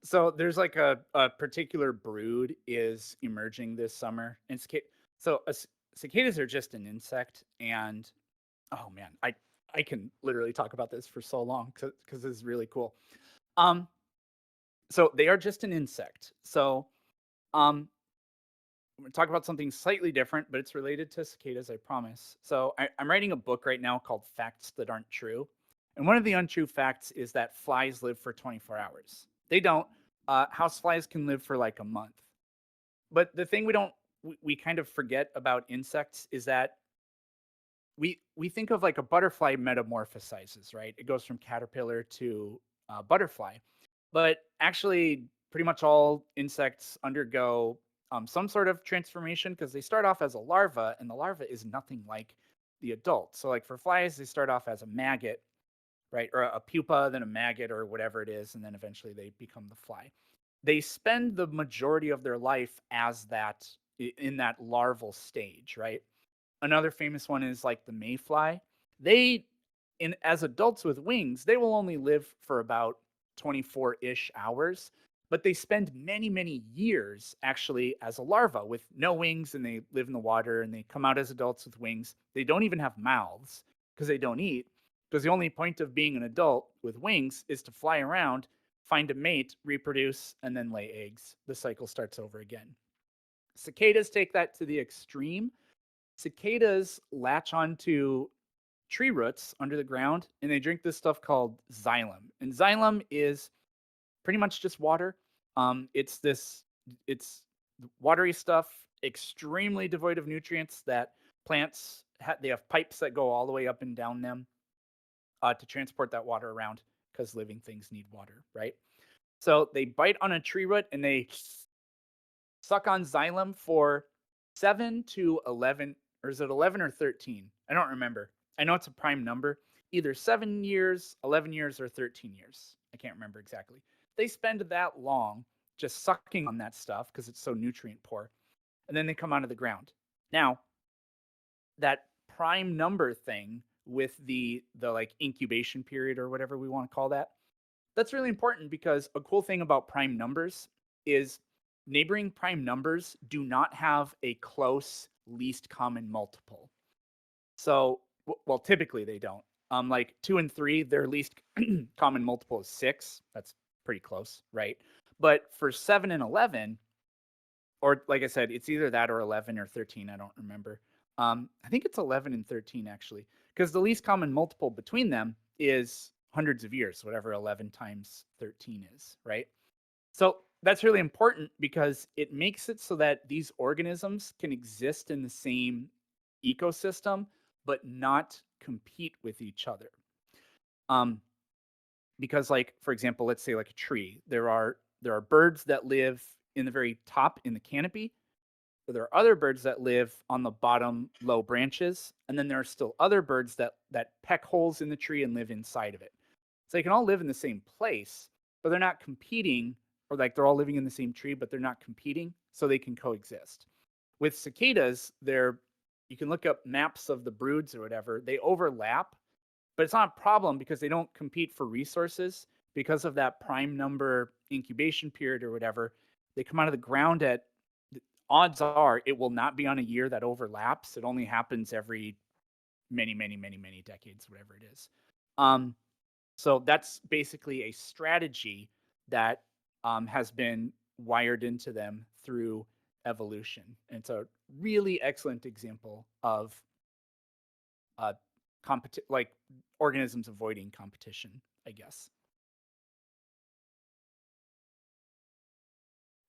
So there's like a particular brood is emerging this summer, and cicadas are just an insect, and oh man, I can literally talk about this for so long because this is really cool. Um, so they are just an insect. So um, I'm going to talk about something slightly different, but it's related to cicadas, I promise. So I'm writing a book right now called Facts That Aren't True. And one of the untrue facts is that flies live for 24 hours. They don't. Houseflies can live for like a month. But the thing we kind of forget about insects is that we think of like a butterfly metamorphosizes, right? It goes from caterpillar to butterfly. But actually, pretty much all insects undergo some sort of transformation because they start off as a larva, and the larva is nothing like the adult. So, like for flies, they start off as a maggot, right? Or a pupa, then a maggot, or whatever it is, and then eventually they become the fly. They spend the majority of their life as that in that larval stage, right? Another famous one is like the mayfly. They, in as adults with wings, they will only live for about 24-ish hours, but they spend many, many years actually as a larva with no wings, and they live in the water, and they come out as adults with wings. They don't even have mouths because they don't eat. Because the only point of being an adult with wings is to fly around, find a mate, reproduce, and then lay eggs. The cycle starts over again. Cicadas take that to the extreme. Cicadas latch onto tree roots under the ground, and they drink this stuff called xylem. And xylem is pretty much just water. It's watery stuff, extremely devoid of nutrients that plants they have pipes that go all the way up and down them to transport that water around because living things need water, right? So they bite on a tree root and they suck on xylem for 7 to 11, or is it 11 or 13? I don't remember. I know it's a prime number, either 7 years, 11 years, or 13 years. I can't remember exactly. They spend that long just sucking on that stuff because it's so nutrient poor, and then they come out of the ground. Now, that prime number thing with the like incubation period or whatever we want to call that, that's really important because a cool thing about prime numbers is neighboring prime numbers do not have a close least common multiple. So, well, typically they don't. Like 2 and 3, their least common multiple is 6. That's pretty close, right? But for 7 and 11, or like I said, it's either that or 11 or 13. I don't remember. I think it's 11 and 13 actually, because the least common multiple between them is hundreds of years, whatever 11 times 13 is, right? So that's really important because it makes it so that these organisms can exist in the same ecosystem, but not compete with each other. Um, because, like for example, let's say like a tree, there are birds that live in the very top in the canopy. But there are other birds that live on the bottom low branches, and then there are still other birds that peck holes in the tree and live inside of it. So they can all live in the same place, but they're not competing, or like they're all living in the same tree, but they're not competing, so they can coexist. With cicadas, you can look up maps of the broods or whatever. They overlap, but it's not a problem because they don't compete for resources because of that prime number incubation period or whatever. They come out of the ground at odds are it will not be on a year that overlaps. It only happens every many, many, many, many decades, whatever it is. So that's basically a strategy that has been wired into them through evolution. And it's a really excellent example of like organisms avoiding competition, I guess.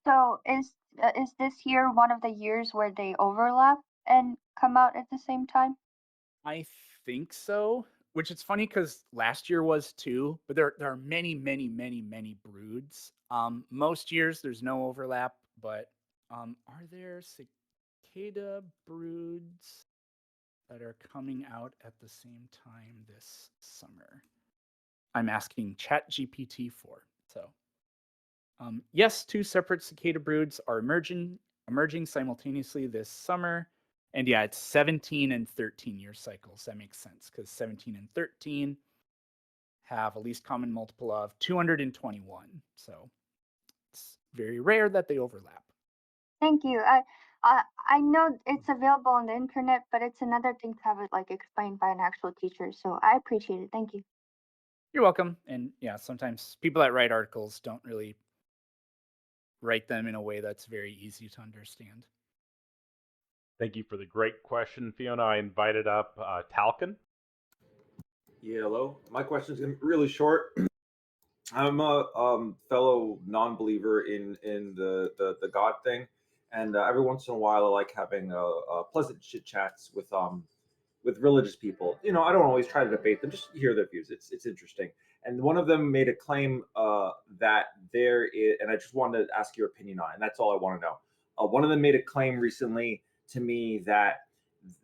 So is this year one of the years where they overlap and come out at the same time? I think so. Which it's funny because last year was too, but there are many, many, many, many broods. Most years there's no overlap, but are there cicada broods that are coming out at the same time this summer? I'm asking ChatGPT for. So, yes, two separate cicada broods are emerging simultaneously this summer. And yeah, it's 17 and 13 year cycles. That makes sense because 17 and 13 have a least common multiple of 221. So it's very rare that they overlap. Thank you. I know it's available on the internet, but it's another thing to have it like explained by an actual teacher. So I appreciate it. Thank you. You're welcome. And yeah, sometimes people that write articles don't really write them in a way that's very easy to understand. Thank you for the great question, Fiona. I invited up Talcon. Yeah, hello. My question's really short. I'm a fellow non-believer in the God thing, and every once in a while I like having pleasant chit chats with religious people. You know, I don't always try to debate them; just hear their views. It's interesting. And one of them made a claim that there is, and I just wanted to ask your opinion on it, and that's all I want to know. One of them made a claim recently to me that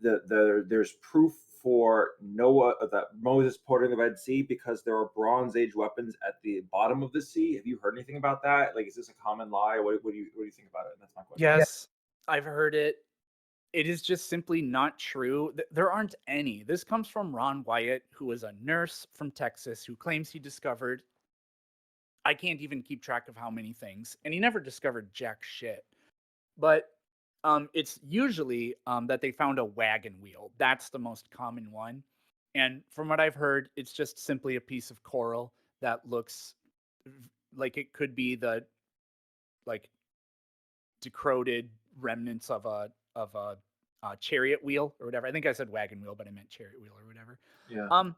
there's proof for Noah that Moses parting the Red Sea because there are Bronze Age weapons at the bottom of the sea. Have you heard anything about that? Like, is this a common lie? What do you think about it? And that's my question. Yes, I've heard it. It is just simply not true. There aren't any. This comes from Ron Wyatt, who is a nurse from Texas who claims he discovered, I can't even keep track of how many things, and he never discovered jack shit. But it's usually that they found a wagon wheel. That's the most common one. And from what I've heard, it's just simply a piece of coral that looks like it could be the like decroded remnants of a chariot wheel or whatever. I think I said wagon wheel, but I meant chariot wheel or whatever. Yeah.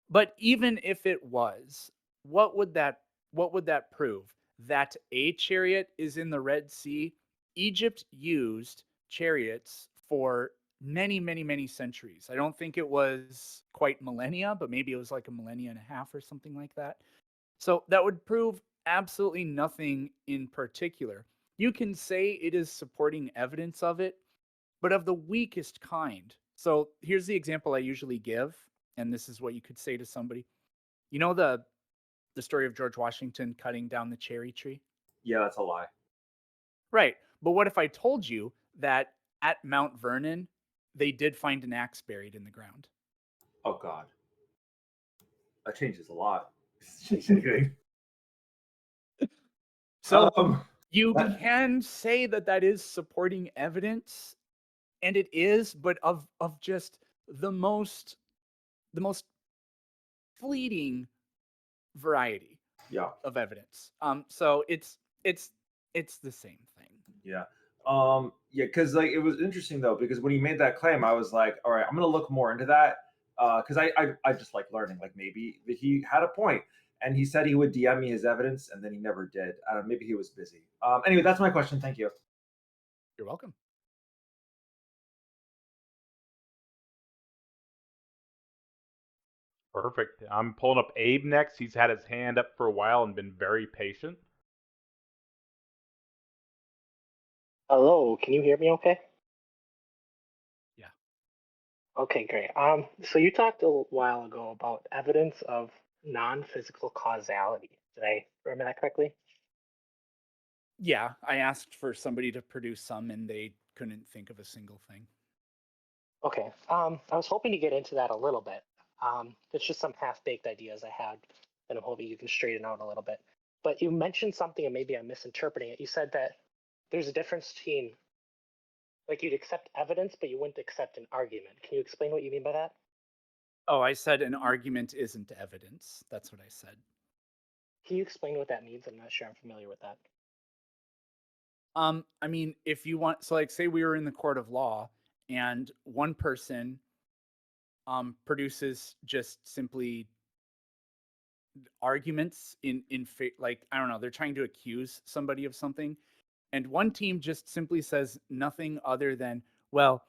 But even if it was, what would that prove? That a chariot is in the Red Sea? Egypt used chariots for many, many, many centuries. I don't think it was quite millennia, but maybe it was like a millennia and a half or something like that. So that would prove absolutely nothing in particular. You can say it is supporting evidence of it, but of the weakest kind. So here's the example I usually give, and this is what you could say to somebody. You know the story of George Washington cutting down the cherry tree? Yeah, that's a lie. Right. But what if I told you that at Mount Vernon they did find an axe buried in the ground? Oh God, that changes a lot. Changes anything. So Um, you that- can say that that is supporting evidence, and it is, but of just the most fleeting variety yeah, of evidence. So it's the same thing. yeah, yeah. Because like it was interesting though, because when he made that claim, I was like, all right, I'm gonna look more into that. Because I just like learning. Like maybe he had a point, and he said he would DM me his evidence, and then he never did. I don't know, maybe he was busy. Anyway, that's my question. Thank you. You're welcome. Perfect. I'm pulling up Abe next. He's had his hand up for a while and been very patient. Hello, can you hear me okay? Yeah. Okay, great. So you talked a while ago about evidence of non-physical causality. Did I remember that correctly? Yeah, I asked for somebody to produce some and they couldn't think of a single thing. Okay. I was hoping to get into that a little bit. It's just some half-baked ideas I had, and I'm hoping you can straighten out a little bit. But you mentioned something, and maybe I'm misinterpreting it. You said that there's a difference between, like, you'd accept evidence, but you wouldn't accept an argument. Can you explain what you mean by that? Oh, I said an argument isn't evidence. That's what I said. Can you explain what that means? I'm not sure I'm familiar with that. I mean, if you want, so like say we were in the court of law and one person produces just simply arguments like, I don't know, they're trying to accuse somebody of something, and one team just simply says nothing other than, well,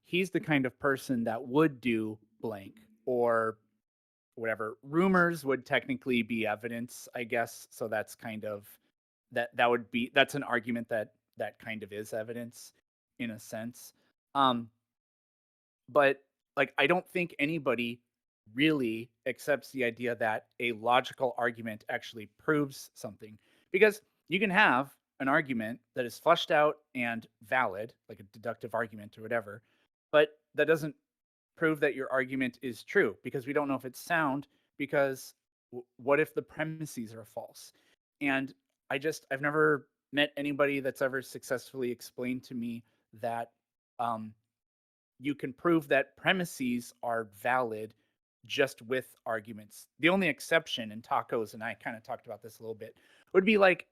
he's the kind of person that would do blank, or whatever. Rumors would technically be evidence, I guess. So that's kind of that's an argument that kind of is evidence in a sense. Um, but like, I don't think anybody really accepts the idea that a logical argument actually proves something, because you can have an argument that is fleshed out and valid, like a deductive argument or whatever, but that doesn't prove that your argument is true, because we don't know if it's sound, because what if the premises are false? And I've never met anybody that's ever successfully explained to me that um, you can prove that premises are valid just with arguments. The only exception in tacos, and I kind of talked about this a little bit, would be like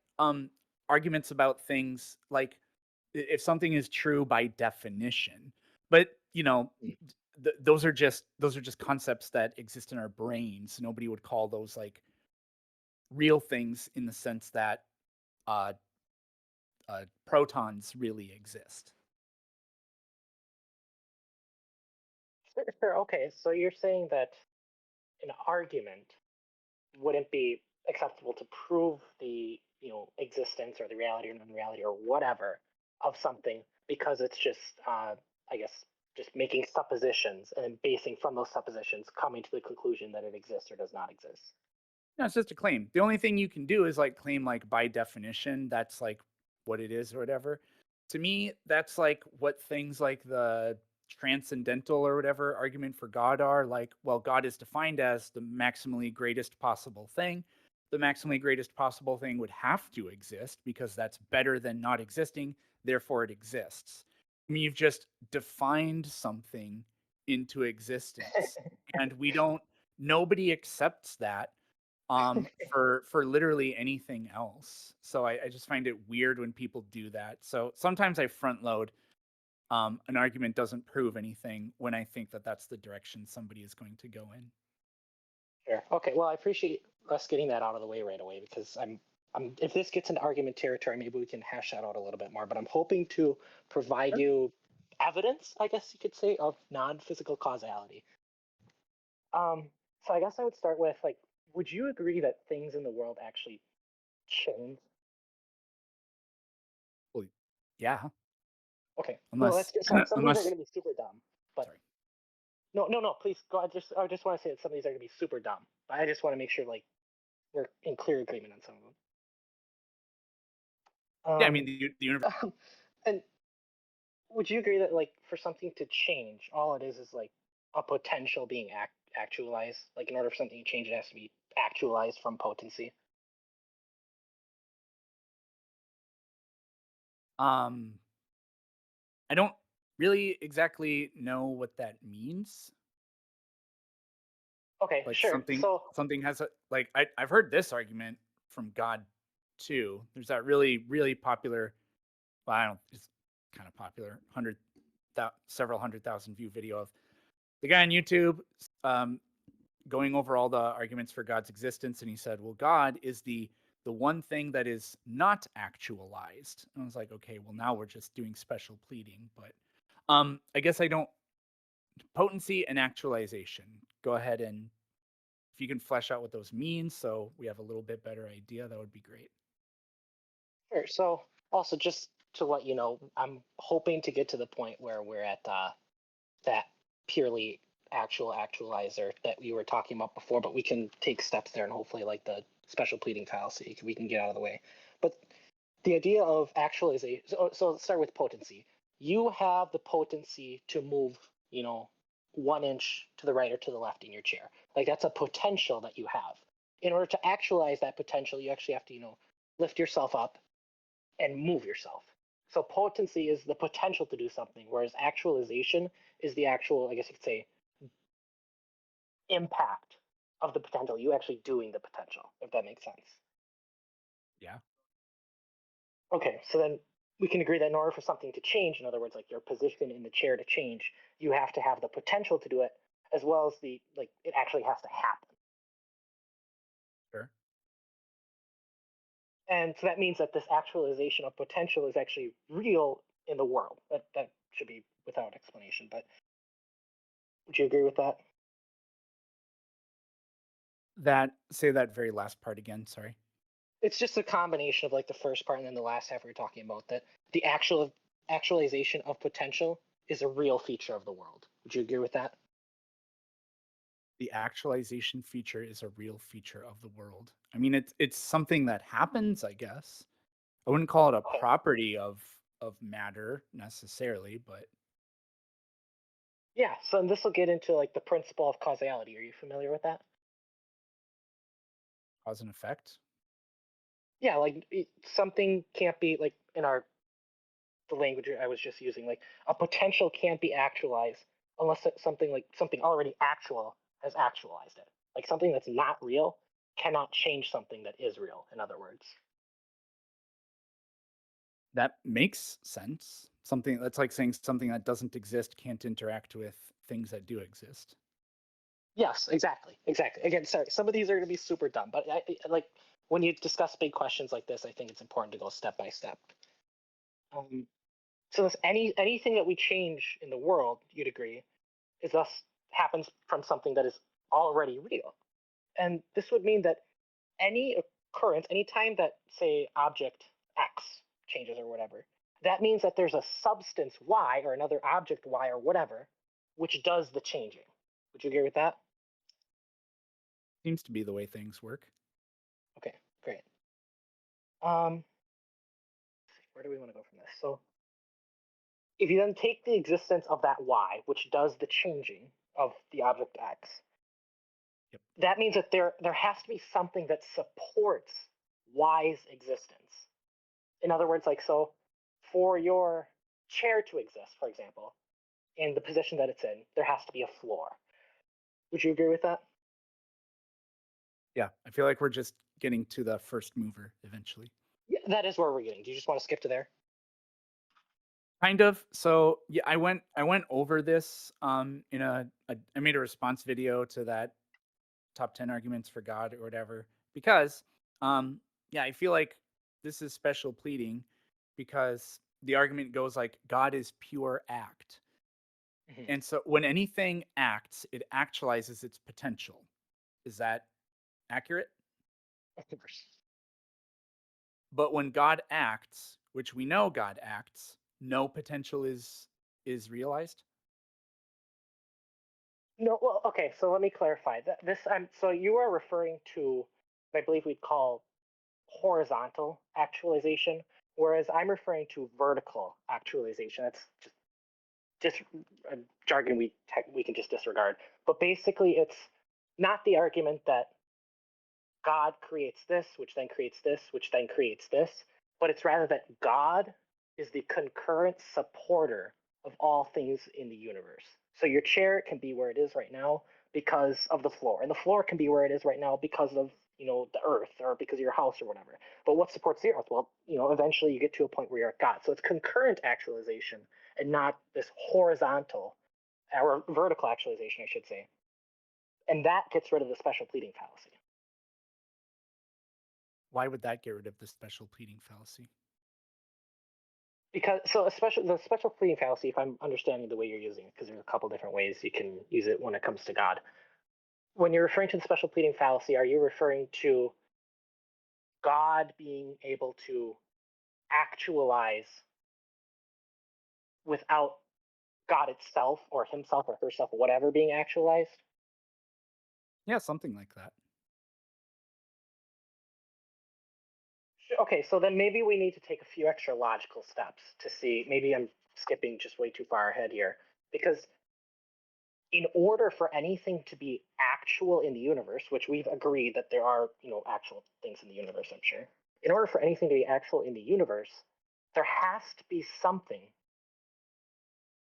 arguments about things like if something is true by definition. But those are just concepts that exist in our brains. Nobody would call those like real things in the sense that uh, protons really exist. Sure. Okay. So you're saying that an argument wouldn't be acceptable to prove the existence or the reality or non-reality or whatever of something, because it's just I guess just making suppositions and then basing from those suppositions coming to the conclusion that it exists or does not exist. No, it's just a claim. The only thing you can do is like claim like by definition that's like what it is or whatever. To me, that's like what things like the transcendental or whatever argument for God are. Like, well, God is defined as the maximally greatest possible thing. The maximally greatest possible thing would have to exist because that's better than not existing, therefore it exists. I mean, you've just defined something into existence, and nobody accepts that for literally anything else. So I just find it weird when people do that. So sometimes I front load an argument doesn't prove anything when I think that that's the direction somebody is going to go in. Sure. Okay. Well, I appreciate us getting that out of the way right away, because if this gets into argument territory, maybe we can hash that out a little bit more. But I'm hoping to provide you evidence, I guess you could say, of non-physical causality. So I guess I would start with, like, would you agree that things in the world actually change? Well, yeah, Okay. Well, unless that's just, some of these are unless going to be super dumb, but sorry. no, please go. I just want to say that some of these are going to be super dumb, but I just want to make sure, like, we're in clear agreement on some of them. Yeah, I mean the universe. And would you agree that, like, for something to change, all it is like a potential being actualized? Like, in order for something to change, it has to be actualized from potency. I don't really exactly know what that means. Okay, Like sure. So something has a like I've heard this argument from God too. There's that really popular, well, I don't, it's kind of popular, several 100,000 view video of the guy on YouTube um, going over all the arguments for God's existence, and he said, well, God is the one thing that is not actualized. And I was like, okay, well, now we're just doing special pleading. But I guess I don't. Potency and actualization. Go ahead, and if you can flesh out what those mean so we have a little bit better idea, that would be great. sure. So also, just to let you know, I'm hoping to get to the point where we're at that purely actualizer that we were talking about before, but we can take steps there and hopefully, like, the special pleading fallacy, we can get out of the way. But the idea of actualization, so let's start with potency. You have the potency to move, 1 inch to the right or to the left in your chair. Like, that's a potential that you have. In order to actualize that potential, you actually have to, lift yourself up and move yourself. So potency is the potential to do something, whereas actualization is the actual, I guess you could say, impact of the potential. You actually doing the potential, if that makes sense. Yeah. Okay, so then we can agree that in order for something to change, in other words, like your position in the chair to change, you have to have the potential to do it, as well as the like it actually has to happen. Sure. And so that means that this actualization of potential is actually real in the world. That should be without explanation. But would you agree with that? Say that very last part again. Sorry. It's just a combination of like the first part and then the last half we were talking about, that the actualization of potential is a real feature of the world. Would you agree with that? The actualization feature is a real feature of the world. I mean, it's something that happens, I guess. I wouldn't call it a Okay. property of matter necessarily, but Yeah, so this will get into like the principle of causality. Are you familiar with that? cause and effect. Yeah, like something can't be like in the language I was just using, like a potential can't be actualized unless it's something already actual has actualized it. Like something that's not real cannot change something that is real, in other words. That makes sense. Something that's like saying something that doesn't exist can't interact with things that do exist. Yes, exactly. Exactly. Again, sorry, some of these are going to be super dumb, but like when you discuss big questions like this, I think it's important to go step by step. So this anything that we change in the world, you'd agree, is thus happens from something that is already real. And this would mean that any occurrence, any time that, say, object X changes or whatever, that means that there's a substance Y or another object Y or whatever, which does the changing. Would you agree with that? Seems to be the way things work. Okay, great. Where do we want to go from this? So if you then take the existence of that Y, which does the changing of the object X, Yep. that means that there has to be something that supports Y's existence. In other words, like, so for your chair to exist, for example, in the position that it's in, there has to be a floor. Would you agree with that? Yeah, I feel like we're just getting to the first mover eventually. Yeah, that is where we're getting. Do you just want to skip to there? Kind of. So yeah, I went over this in I made a response video to that top 10 arguments for God or whatever, because yeah, I feel like this is special pleading because the argument goes like God is pure act. Mhm. And so when anything acts, it actualizes its potential. Is that accurate? Of course. But when God acts, which we know God acts, no potential is realized. No, well, okay, so let me clarify. So you are referring to, I believe we'd call horizontal actualization, whereas I'm referring to vertical actualization. That's just a jargon we can just disregard. But basically, it's not the argument that God creates this, which then creates this, which then creates this, but it's rather that God is the concurrent supporter of all things in the universe. So your chair can be where it is right now because of the floor, and the floor can be where it is right now because of the earth or because of your house or whatever. But what supports the earth? Well, eventually you get to a point where you're at God. So it's concurrent actualization and not this horizontal or vertical actualization, I should say. And that gets rid of the special pleading fallacy. Why would that get rid of the special pleading fallacy? Because so the special pleading fallacy, if I'm understanding the way you're using it, because there's a couple different ways you can use it when it comes to God. When you're referring to the special pleading fallacy, are you referring to God being able to actualize without God itself or himself or herself or whatever being actualized? Yeah, something like that. Okay, so then maybe we need to take a few extra logical steps to see. Maybe I'm skipping just way too far ahead here, because in order for anything to be actual in the universe, which we've agreed that there are, actual things in the universe, I'm sure. In order for anything to be actual in the universe, there has to be something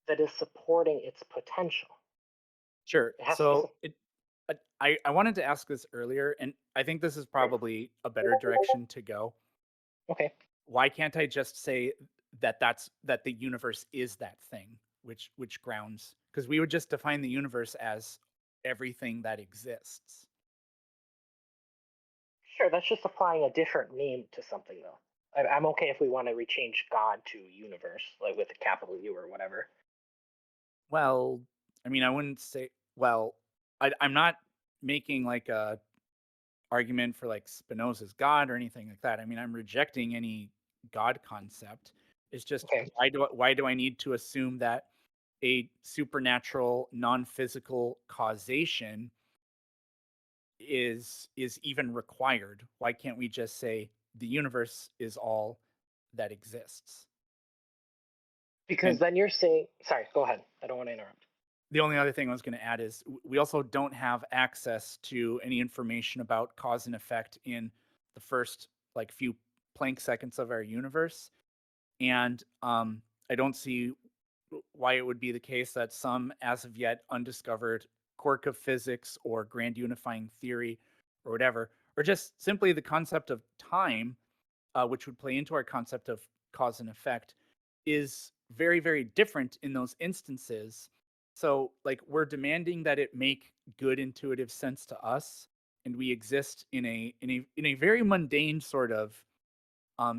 that is supporting its potential. Sure. It has to be So I wanted to ask this earlier, and I think this is probably a better direction to go. okay. Why can't I just say that the universe is that thing? which grounds, because we would just define the universe as everything that exists. Sure, that's just applying a different name to something, though. I'm okay if we want to rechange God to universe, like with a capital U or whatever. Well, I mean, I wouldn't say. Well, I'm not making like a argument for like Spinoza's God or anything like that. I mean, I'm rejecting any God concept. It's just Okay. why do I need to assume that a supernatural, non-physical causation is even required? Why can't we just say the universe is all that exists? Because And then you're saying, sorry, go ahead. I don't want to interrupt. the only other thing I was going to add is we also don't have access to any information about cause and effect in the first like few Planck seconds of our universe, and I don't see why it would be the case that some as of yet undiscovered quirk of physics or grand unifying theory or whatever, or just simply the concept of time, which would play into our concept of cause and effect, is very, very different in those instances. So, like, we're demanding that it make good intuitive sense to us, and we exist in a very mundane sort of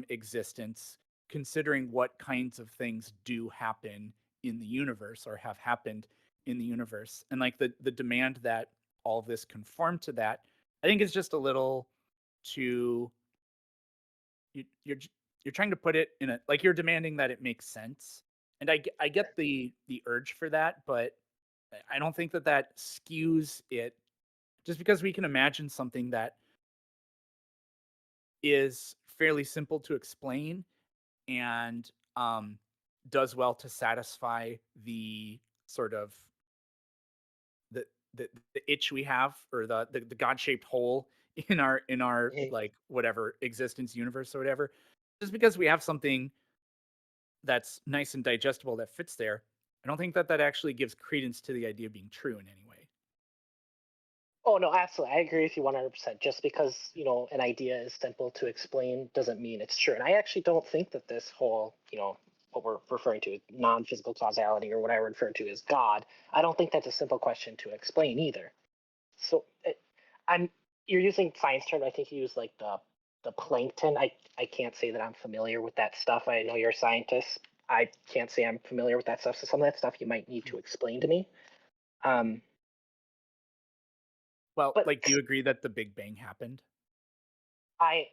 existence, considering what kinds of things do happen in the universe or have happened in the universe, and like the demand that all of this conform to that, I think is just a little too you, you're you're trying to put it in a like you're demanding that it makes sense, and I get the urge for that, but I don't think that that skews it just because we can imagine something that is fairly simple to explain and does well to satisfy the sort of the the itch we have, or the god-shaped hole in our Mhm. like whatever existence universe or whatever, just because we have something that's nice and digestible that fits there, I don't think that that actually gives credence to the idea of being true in any way. Oh no, absolutely. I agree with you 100%. Just because, an idea is simple to explain doesn't mean it's true. And I actually don't think that this whole, what we're referring to, non-physical causality or what I refer to as God, I don't think that's a simple question to explain either. So I'm you're using science term. I think you use like the plankton. I can't say that I'm familiar with that stuff. I know you're a scientist. I can't say I'm familiar with that stuff. So some of that stuff you might need to explain to me. Um, Well, but like, do you agree that the Big Bang happened? I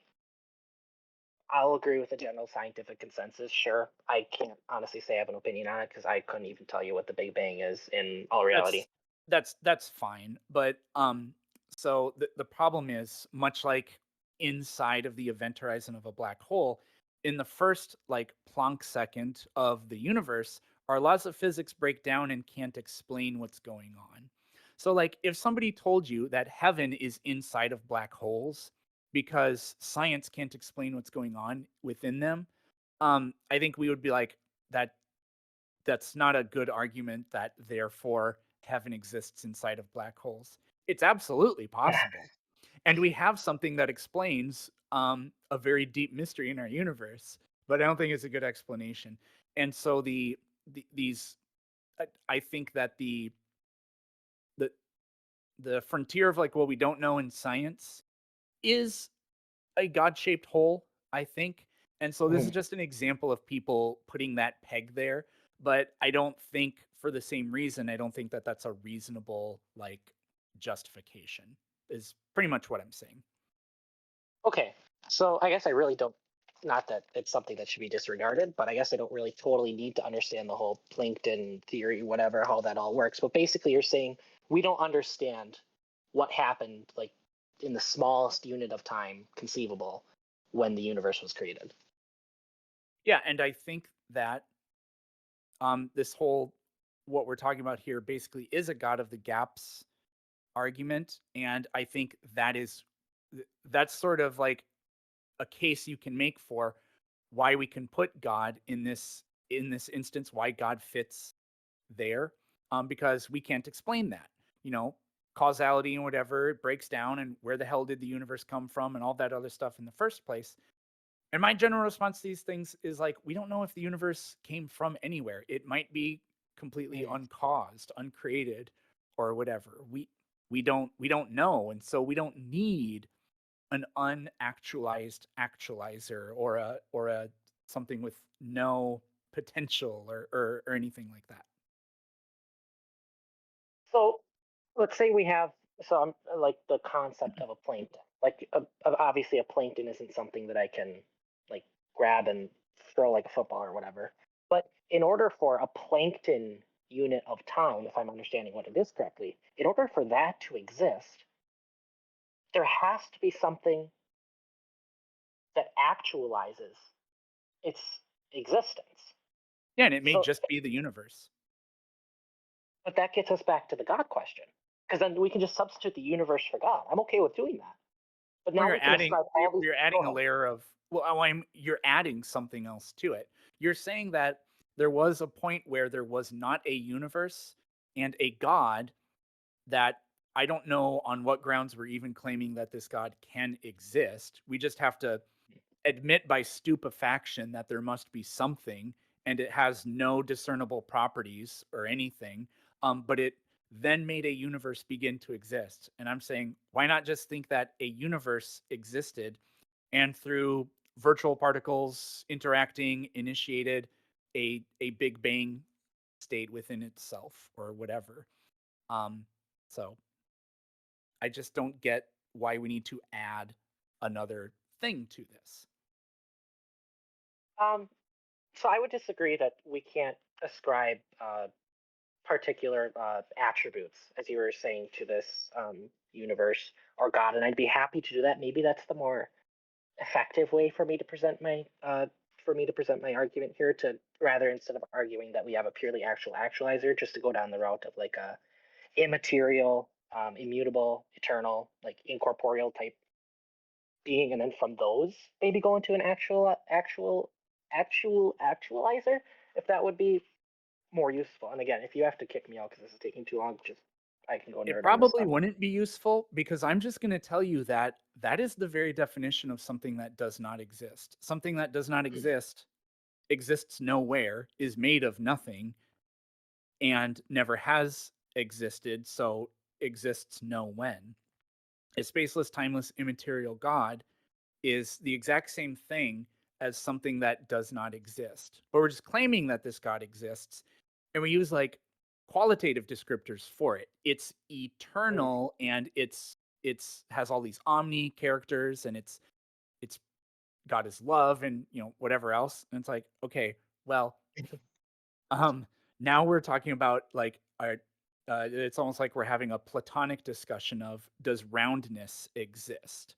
I'll agree with the general scientific consensus. Sure, I can't honestly say I have an opinion on it because I couldn't even tell you what the Big Bang is in all reality. That's that's fine, but so the problem is, much like inside of the event horizon of a black hole, in the first like Planck second of the universe, our laws of physics break down and can't explain what's going on. So like if somebody told you that heaven is inside of black holes because science can't explain what's going on within them, I think we would be like, that that's not a good argument that therefore heaven exists inside of black holes. It's absolutely possible. And we have something that explains a very deep mystery in our universe, but I don't think it's a good explanation. And so these I think that the the frontier of like what we don't know in science is a god-shaped hole, I think. And so this is Mhm. just an example of people putting that peg there, but I don't think for the same reason, I don't think that that's a reasonable like justification. Is pretty much what I'm saying. Okay, so I guess I really don't. Not that it's something that should be disregarded, but I guess I don't really totally need to understand the whole plankton theory, whatever, how that all works. But basically, you're saying we don't understand what happened, like in the smallest unit of time conceivable when the universe was created. Yeah, and I think that this whole what we're talking about here basically is a god of the gaps argument, and I think that's sort of like a case you can make for why we can put God in this instance, why God fits there, because we can't explain that. You know, causality and whatever, it breaks down, and where the hell did the universe come from, and all that other stuff in the first place. And my general response to these things is like, we don't know if the universe came from anywhere. It might be completely Mm. uncaused, uncreated, or whatever. We don't know, and so we don't need an unactualized actualizer or a something with no potential or anything like that. So let's say we have some like the concept of a plankton. Like obviously a plankton isn't something that I can like grab and throw like a football or whatever. But in order for a plankton unit of time, if I'm understanding what it is correctly, in order for that to exist, there has to be something that actualizes its existence. Yeah, and it may So, just be the universe. but that gets us back to the God question, because then we can just substitute the universe for God. I'm okay with doing that. But Well, now we can ascribe all these. you're Go adding a ahead. layer of you're adding something else to it. You're saying that there was a point where there was not a universe and a God that I don't know on what grounds we're even claiming that this God can exist. We just have to admit by stupefaction that there must be something and it has no discernible properties or anything. But it then made a universe begin to exist. And I'm saying, why not just think that a universe existed and through virtual particles interacting initiated a Big Bang state within itself or whatever? So I just don't get why we need to add another thing to this. Um, so I would disagree that we can't ascribe particular attributes, as you were saying, to this universe or God, and I'd be happy to do that. Maybe that's the more effective way for me to present my argument here. To rather instead of arguing that we have a purely actual actualizer, just to go down the route of like a immaterial, immutable, eternal, like incorporeal type being, and then from those maybe go into an actualizer, if that would be more useful. And again, if you have to kick me out because this is taking too long, just I can go It nerd on this probably stuff. wouldn't be useful because I'm just going to tell you that that is the very definition of something that does not exist. Something that does not exist exists nowhere, is made of nothing, and never has existed, so exists no when. A spaceless, timeless, immaterial God is the exact same thing as something that does not exist. But we're just claiming that this God exists, and we use like qualitative descriptors for it. It's Mm. eternal and it's has all these omni characters and it's God is love and whatever else. And it's like, okay, well, um, now we're talking about like it's almost like we're having a platonic discussion of does roundness exist?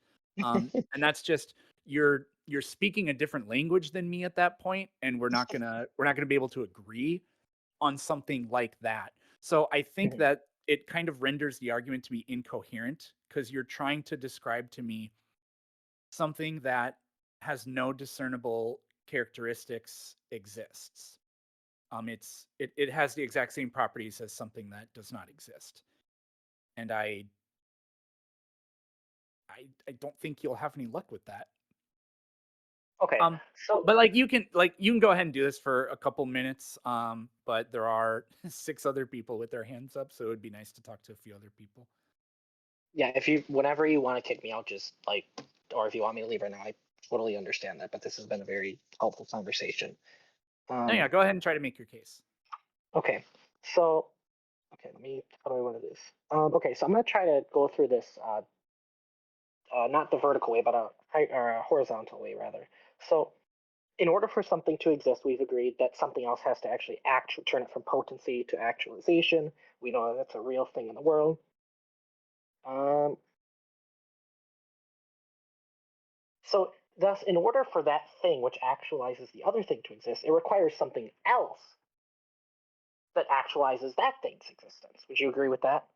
And that's just you're speaking a different language than me at that point, and we're not gonna be able to agree on something like that. So I think Mhm. that it kind of renders the argument to be incoherent because you're trying to describe to me something that has no discernible characteristics exists. It has the exact same properties as something that does not exist, and I don't think you'll have any luck with that. Okay, Um, so but like you can go ahead and do this for a couple minutes. But there are 6 other people with their hands up, so it would be nice to talk to a few other people. yeah, if you whenever you want to kick me out, just like, or if you want me to leave right now, I totally understand that. But this has been a very helpful conversation. No, Um, yeah, go ahead and try to make your case. okay, so okay, let me. How do I want to do this? Okay, so I'm gonna try to go through this, not the vertical way, but or a horizontal way rather. So in order for something to exist, we've agreed that something else has to actually turn it from potency to actualization. We know that that's a real thing in the world. Um, so, thus, in order for that thing which actualizes the other thing to exist, it requires something else that actualizes that thing's existence. Would you agree with that?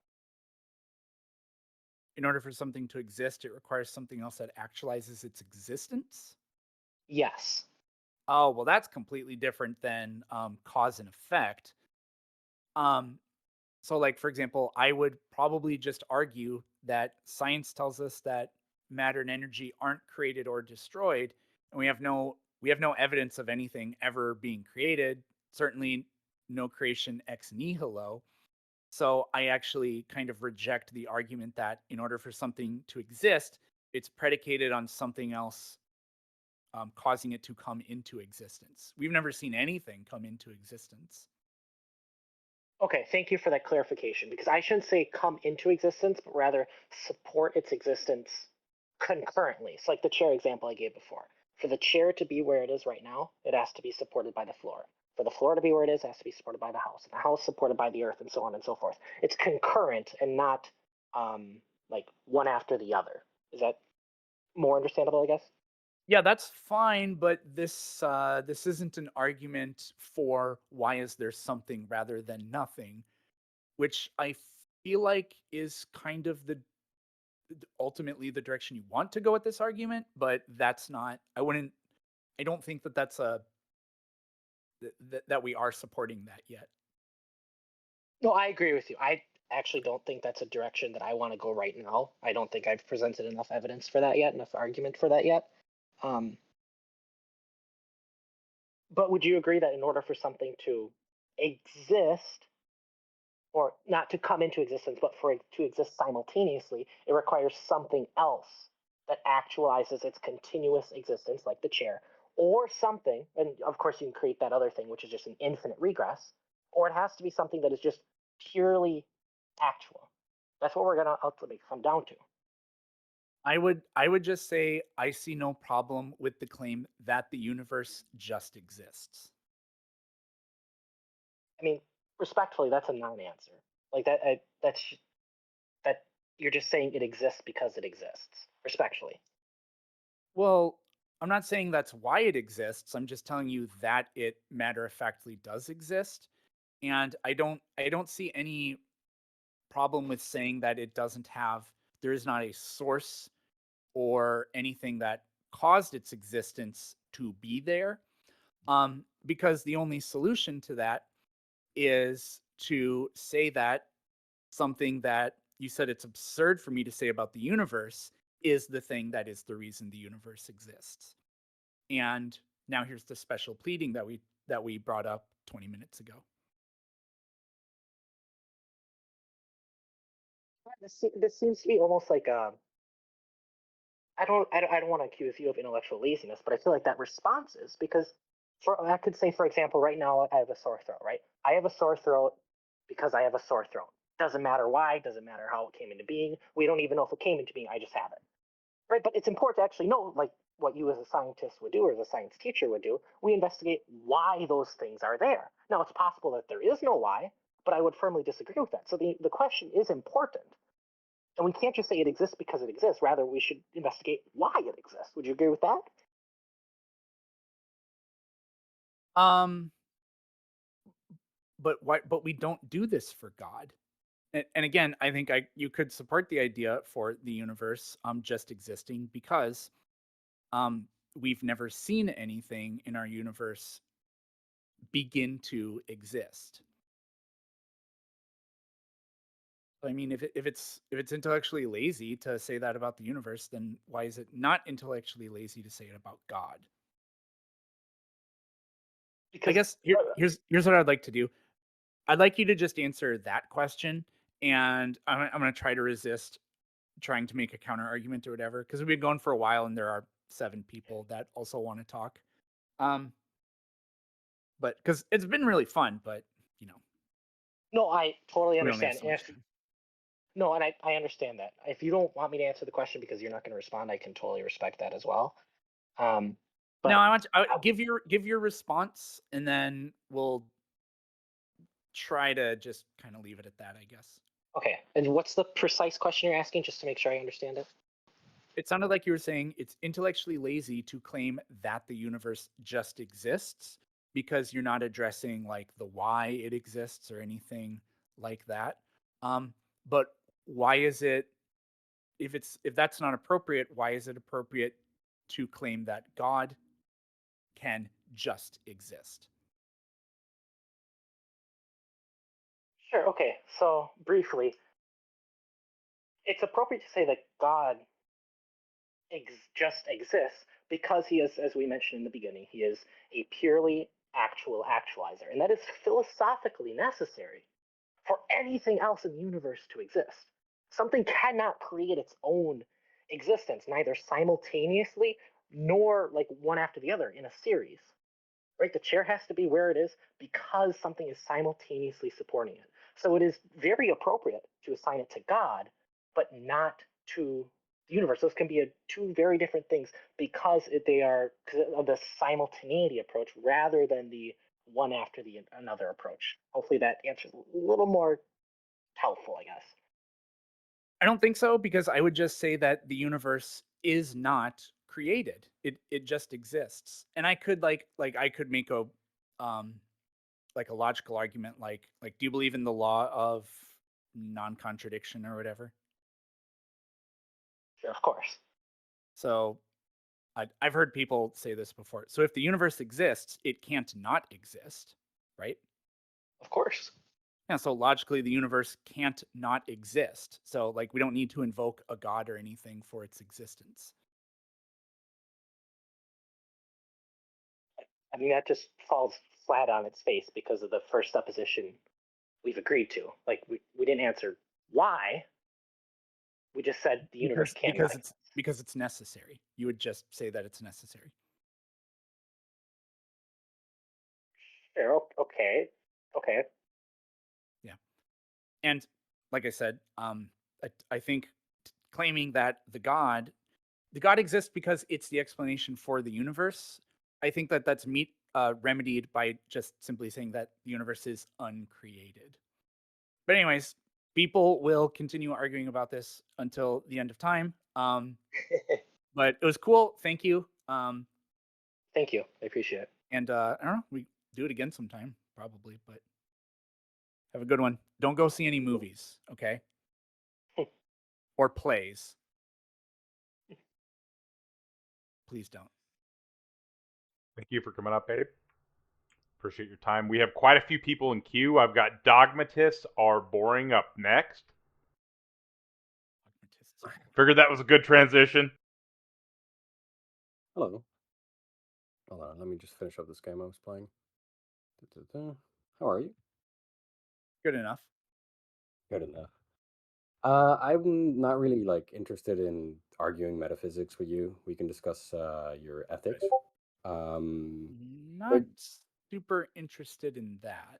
In order for something to exist, it requires something else that actualizes its existence. Yes. Oh, well, that's completely different than cause and effect. Um, So, like, for example, I would probably just argue that science tells us that matter and energy aren't created or destroyed, and we have no evidence of anything ever being created. Certainly, no creation ex nihilo. So I actually kind of reject the argument that in order for something to exist, it's predicated on something else causing it to come into existence. We've never seen anything come into existence. Okay, thank you for that clarification, because I shouldn't say come into existence, but rather support its existence concurrently. It's like the chair example I gave before. For the chair to be where it is right now, it has to be supported by the floor. For the floor to be where it is, it has to be supported by the house. And the house supported by the earth, and so on and so forth. It's concurrent and not like one after the other. Is that more understandable, I guess? Yeah, that's fine, but this isn't an argument for why is there something rather than nothing, which I feel like is kind of the ultimately the direction you want to go with this argument, but that's not. I don't think that that's a that we are supporting that yet. No, I agree with you. I actually don't think that's a direction that I want to go right now. I don't think I've presented enough evidence for that yet, enough argument for that yet. But would you agree that in order for something to exist, or not to come into existence, but for it to exist simultaneously, it requires something else that actualizes its continuous existence, like the chair, or something, and of course you can create that other thing, which is just an infinite regress, or it has to be something that is just purely actual. That's what we're going to ultimately come down to. I would just say I see no problem with the claim that the universe just exists. I mean, respectfully, that's a non-answer. Like that you're just saying it exists because it exists. Respectfully. Well, I'm not saying that's why it exists. I'm just telling you that it matter of factly does exist. And I don't see any problem with saying that it doesn't have there is not a source or anything that caused its existence to be there. Because the only solution to that is to say that something that you said it's absurd for me to say about the universe is the thing that is the reason the universe exists. And now here's the special pleading that we brought up 20 minutes ago. This seems to be almost like I don't want to accuse you of intellectual laziness, but I feel like that response is because I could say, for example, right now I have a sore throat, right? I have a sore throat because I have a sore throat. Doesn't matter why, doesn't matter how it came into being. We don't even know if it came into being. I just have it, right? But it's important to actually know, like what you as a scientist would do or as a science teacher would do. We investigate why those things are there. Now, it's possible that there is no why, but I would firmly disagree with that. So the question is important. And we can't just say it exists because it exists. Rather, we should investigate why it exists. Would you agree with that? Um, but we don't do this for God. And again, I think you could support the idea for the universe just existing because we've never seen anything in our universe begin to exist. I mean, if it's intellectually lazy to say that about the universe, then why is it not intellectually lazy to say it about God? I Because guess here's what I'd like to do. I'd like you to just answer that question, and I'm going to try to resist trying to make a counter argument or whatever, because we've been going for a while, and there are 7 people that also want to talk. But because it's been really fun, but you know, no, I totally we only have understand. so much time. No, and I understand that. If you don't want me to answer the question because you're not going to respond, I can totally respect that as well. But Now give your response, and then we'll try to just kind of leave it at that, I guess. okay. And what's the precise question you're asking, just to make sure I understand it? It sounded like you were saying it's intellectually lazy to claim that the universe just exists because you're not addressing like the why it exists or anything like that. But why is it if that's not appropriate, why is it appropriate to claim that God can just exist? Sure. Okay. So briefly, it's appropriate to say that God just exists because he is, as we mentioned in the beginning, he is a purely actual actualizer. And that is philosophically necessary for anything else in the universe to exist. Something cannot create its own existence, neither simultaneously nor like one after the other in a series. Right? The chair has to be where it is because something is simultaneously supporting it. So it is very appropriate to assign it to God, but not to the universe. Those can be two very different things because they are of the simultaneity approach rather than the one after the another approach. Hopefully that answers a little more helpful, I guess. I don't think so, because I would just say that the universe is not created. It just exists. And I could I could make a um like a logical argument do you believe in the law of non-contradiction or whatever? Sure, of course. So I've heard people say this before. So if the universe exists, it can't not exist, right? Of course. Yeah, so logically the universe can't not exist. So we don't need to invoke a god or anything for its existence. I mean, that just falls flat on its face because of the first supposition we've agreed to. Like, we didn't answer why. We just said the universe can't not exist. Because it's necessary. You would just say that it's necessary. Sure, okay. Yeah. And like I said, I think claiming that the God exists because it's the explanation for the universe, I think that that's remedied by just simply saying that the universe is uncreated. But anyways, people will continue arguing about this until the end of time. But it was cool. Thank you. Thank you. I appreciate it. And I don't know, we do it again sometime, probably, but have a good one. Don't go see any movies, okay? Or plays. Please don't. Thank you for coming up, Abe. Appreciate your time. We have quite a few people in queue. I've got Dogmatists Are Boring up next. Figured that was a good transition. Hello. Hold on, let me just finish up this game I was playing. How are you? Good enough. Good enough. I'm not really interested in arguing metaphysics with you. We can discuss your ethics. Not super interested in that.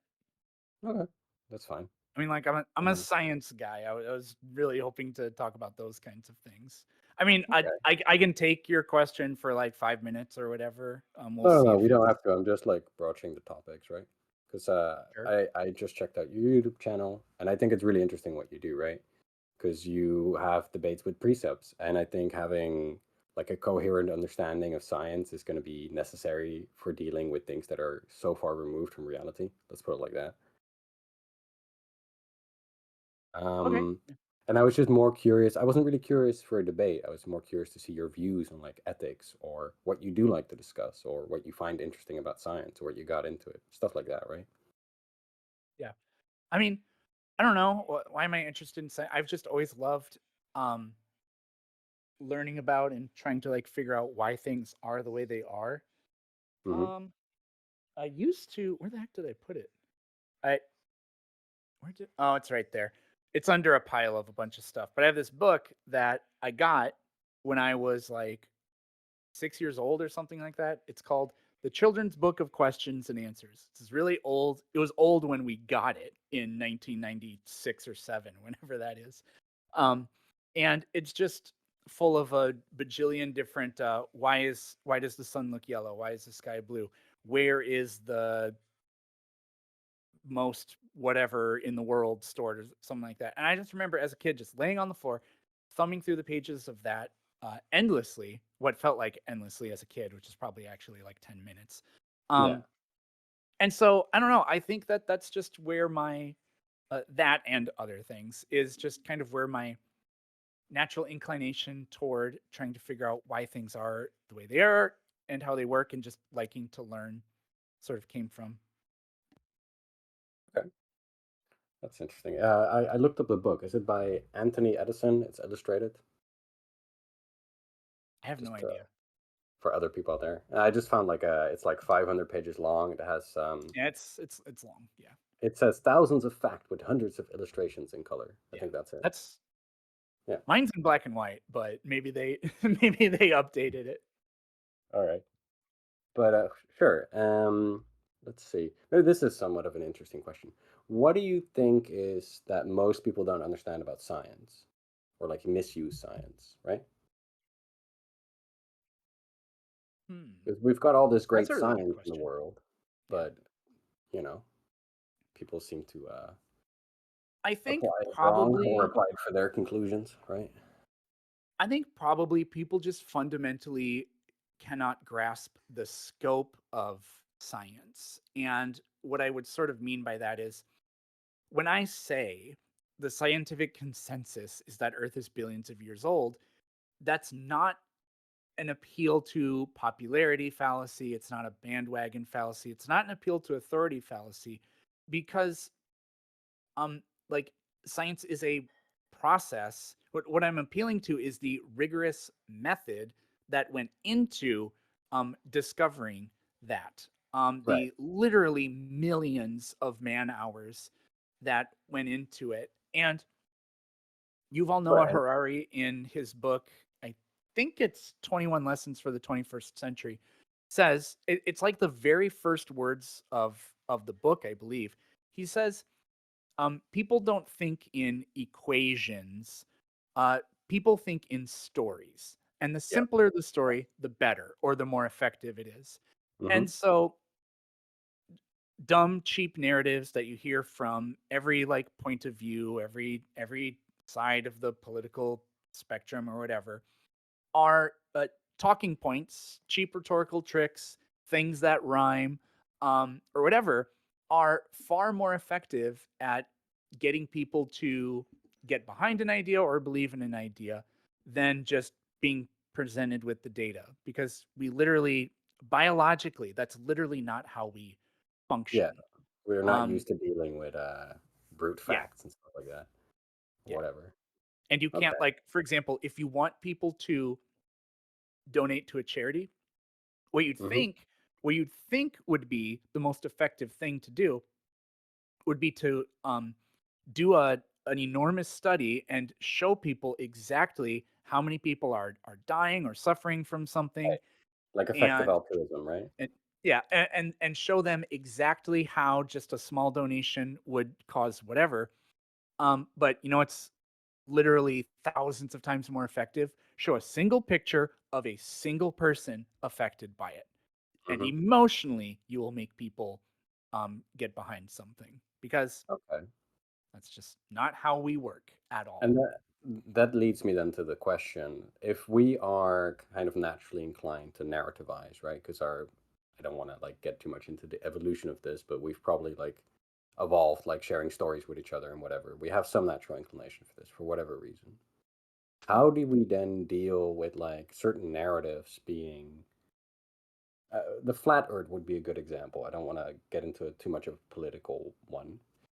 Okay, that's fine. I mean, I'm a science guy. I was really hoping to talk about those kinds of things. I mean, Okay. I can take your question for 5 minutes or whatever. No, we don't have to. I'm just broaching the topics, right? Because Sure. I just checked out your YouTube channel, and I think it's really interesting what you do, right? Because you have debates with precepts, and I think having a coherent understanding of science is going to be necessary for dealing with things that are so far removed from reality. Let's put it like that. Okay. And I was just more curious. I wasn't really curious for a debate. I was more curious to see your views on ethics, or what you do like to discuss, or what you find interesting about science, or what you got into it, stuff like that, right? Yeah. I mean, I don't know. Why am I interested in science? I've just always loved learning about and trying to figure out why things are the way they are. Mm-hmm. I used to. Where the heck did I put it? Oh, it's right there. It's under a pile of a bunch of stuff. But I have this book that I got when I was 6 years old or something like that. It's called The Children's Book of Questions and Answers. It's really old. It was old when we got it in 1996 or 7, whenever that is. And it's just full of a bajillion different why does the sun look yellow? Why is the sky blue? Where is the most whatever in the world stored, or something like that? And I just remember as a kid just laying on the floor, thumbing through the pages of that endlessly, what felt like endlessly as a kid, which is probably actually 10 minutes. Yeah. And so I don't know. I think that that's just where my that and other things is just kind of where my natural inclination toward trying to figure out why things are the way they are and how they work, and just liking to learn sort of came from. Okay. That's interesting. I looked up the book. Is it by Anthony Edison? It's illustrated. I have no Just idea. for other people out there. And I just found like it's like 500 pages long. It has Yeah, it's long. Yeah. it says thousands of fact with hundreds of illustrations in color. I Yeah. think that's it. That's Yeah. Mine's in black and white, but maybe they maybe they updated it. All right. But sure. Let's see. Maybe this is somewhat of an interesting question. What do you think is that most people don't understand about science, or like misuse science, right? Hmm. Because we've got all this great That's a really good science in the question. world, Yeah. but you know, people seem to I think apply it wrong or probably apply it for their conclusions, right? people just fundamentally cannot grasp the scope of science. And what I would sort of mean by that is when I say the scientific consensus is that Earth is billions of years old, that's not an appeal to popularity fallacy. It's not a bandwagon fallacy. It's not an appeal to authority fallacy because um like science is a process. What I'm appealing to is the rigorous method that went into discovering that. Right. The literally millions of man hours that went into it. And Yuval Noah Right. Harari, in his book, I think it's 21 Lessons for the 21st Century, says it's like the very first words of the book, I believe. He says, people don't think in equations. Uh, People think in stories, and the Yep. simpler the story, the better, or the more effective it is. Mm-hmm. And so dumb cheap narratives that you hear from every like point of view, every side of the political spectrum or whatever are talking points, cheap rhetorical tricks, things that rhyme, or whatever, are far more effective at getting people to get behind an idea or believe in an idea than just being presented with the data. Because we literally, biologically, that's literally not how we Yeah. function. We're not Um, used to dealing with brute yeah, facts and stuff like that. yeah. Whatever. And you Okay. can't, like, for example, if you want people to donate to a charity, what you'd Mm-hmm. think what you'd think would be the most effective thing to do would be to do an enormous study and show people exactly how many people are dying or suffering from something, Right. Like effective and altruism, right? and yeah, and show them exactly how just a small donation would cause whatever. But it's literally thousands of times more effective. Show a single picture of a single person affected by it, and Mm-hmm. emotionally you will make people get behind something, because Okay. that's just not how we work at all. And that leads me then to the question: if we are kind of naturally inclined to narrativize, right? Because I don't want to like get too much into the evolution of this, but we've probably like evolved like sharing stories with each other and whatever. We have some natural inclination for this for whatever reason. How do we then deal with like certain narratives being the flat earth would be a good example. I don't want to get into too much of a political one,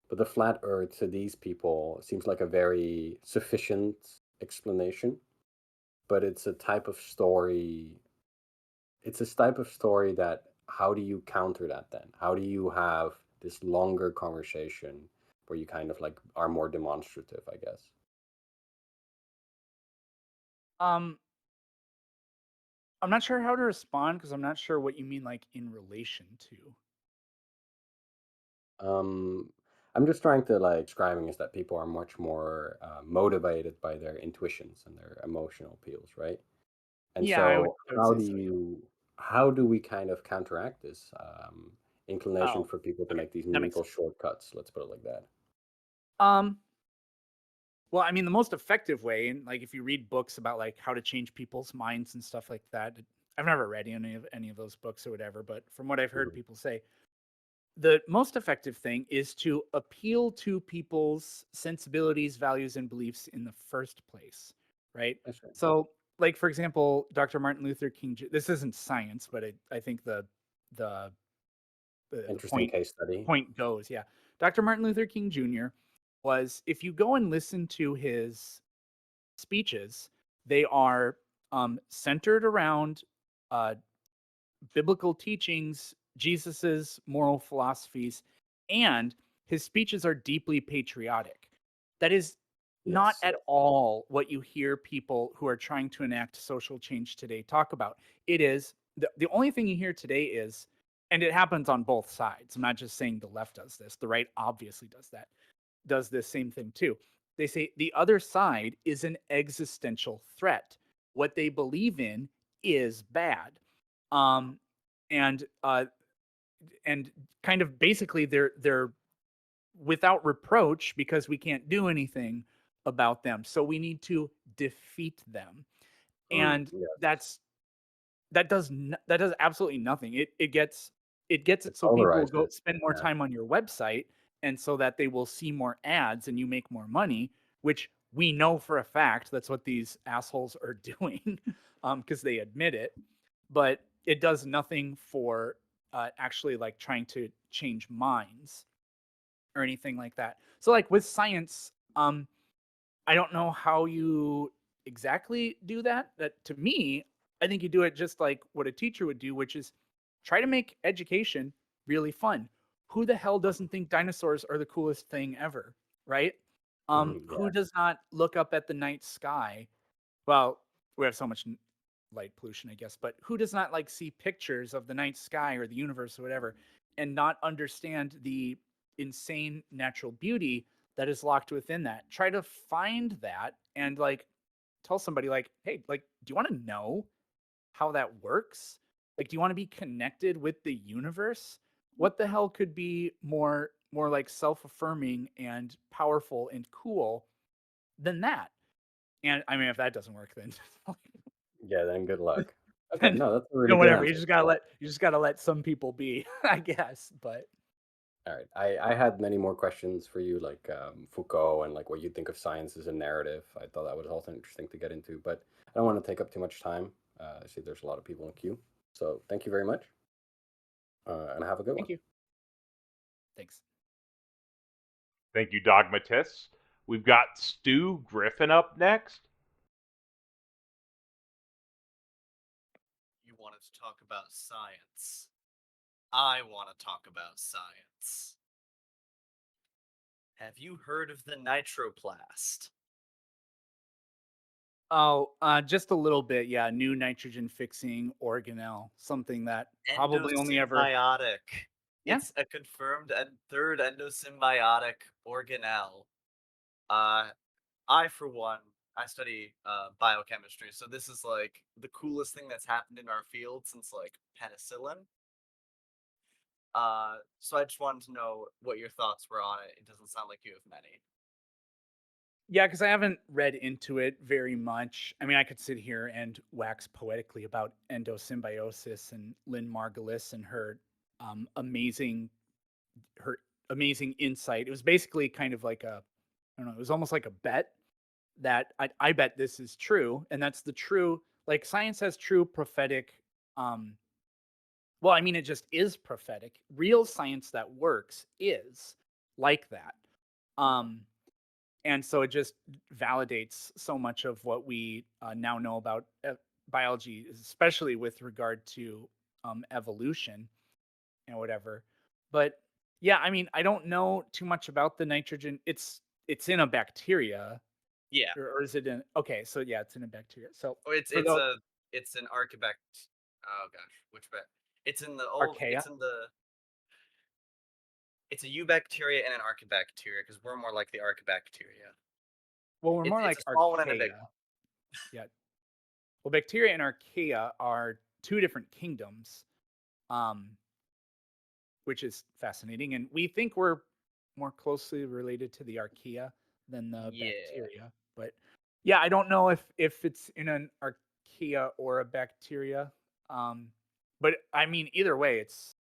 but the flat earth to these people seems like a very sufficient explanation, but it's a type of story. It's a type of story that how do you counter that then? How do you have this longer conversation where you kind of like are more demonstrative, I guess? um I'm not sure how to respond, because I'm not sure what you mean, like, in relation to. Um, I'm just trying to like describing is that people are much more motivated by their intuitions and their emotional appeals, right? And Yeah, I would so, I would say so, yeah. how do we kind of counteract this inclination Oh, for people to okay, make these that makes mental sense. shortcuts? Let's put it like that. um well, I mean, the most effective way, and like if you read books about like how to change people's minds and stuff like that, I've never read any of those books or whatever, but from what I've heard Hmm. people say, the most effective thing is to appeal to people's sensibilities, values, and beliefs in the first place, right? That's right. So, like for example, Dr. Martin Luther King. This isn't science, but I think the the Interesting point case study. point goes. Yeah, Dr. Martin Luther King Jr. was, if you go and listen to his speeches, they are centered around uh, biblical teachings, Jesus's moral philosophies, and his speeches are deeply patriotic. That is not Yes. at all what you hear people who are trying to enact social change today talk about. It is the only thing you hear today is, and it happens on both sides. I'm not just saying the left does this, the right obviously does this same thing too. They say the other side is an existential threat. What they believe in is bad. Um, and and kind of basically they're without reproach because we can't do anything about them. So we need to defeat them. And Yes. that does absolutely nothing. It gets it It so people will go polarizes. spend more Yeah. time on your website and so that they will see more ads and you make more money, which we know for a fact that's what these assholes are doing because they admit it. But it does nothing for actually like trying to change minds or anything like that. So like with science, I don't know how you exactly do that. That to me, I think you do it just like what a teacher would do, which is try to make education really fun. Who the hell doesn't think dinosaurs are the coolest thing ever, right? Who Yeah. does not look up at the night sky? Well, we have so much light pollution, I guess, but who does not like see pictures of the night sky or the universe or whatever and not understand the insane natural beauty that is locked within that? Try to find that and like tell somebody like, "Hey, like do you want to know how that works? Like do you want to be connected with the universe? What the hell could be more like self-affirming and powerful and cool than that?" And I mean, if that doesn't work, then Yeah, then good luck. Okay, then no, that's a really good whatever. answer. You just gotta let some people be, I guess. But All right. I had many more questions for you, like Foucault and like what you think of science as a narrative. I thought that was also interesting to get into, but I don't want to take up too much time. I see there's a lot of people in queue. So thank you very much, and have a good one. thank you. Thanks. Thank you, Dogmatists. We've got Stu Griffin up next. You wanted to talk about science. I want to talk about science. Have you heard of the nitroplast? Oh, just a little bit. Yeah, new nitrogen fixing organelle, something that probably only ever. Endosymbiotic. Yeah. It's a confirmed third endosymbiotic organelle. I, for one, I study biochemistry, so this is like the coolest thing that's happened in our field since like penicillin. So I just wanted to know what your thoughts were on it. It doesn't sound like you have many. Yeah, because I haven't read into it very much. I mean, I could sit here and wax poetically about endosymbiosis and Lynn Margulis and um, amazing her amazing insight. It was basically kind of like I don't know, it was almost like a bet that I bet this is true. And that's the true, like science has true prophetic, well, I mean, it just is prophetic. Real science that works is like that. Um, and so it just validates so much of what we now know about biology, especially with regard to evolution and whatever. But yeah, I mean, I don't know too much about the nitrogen. It's in a bacteria, Yeah, or is it in? Okay, so yeah, it's in a bacteria. So oh, it's for it's the a it's an archabact. Oh gosh, which bac? It's in the old. archaea, It's a eubacteria and an archaebacteria because we're more like the archaebacteria. well, we're more It's like a small one and a big archaea. one. Yeah. Well, bacteria and archaea are two different kingdoms, um, which is fascinating. And we think we're more closely related to the archaea than the Yeah. bacteria. But yeah, I don't know if it's in an archaea or a bacteria. But I mean, either way, it's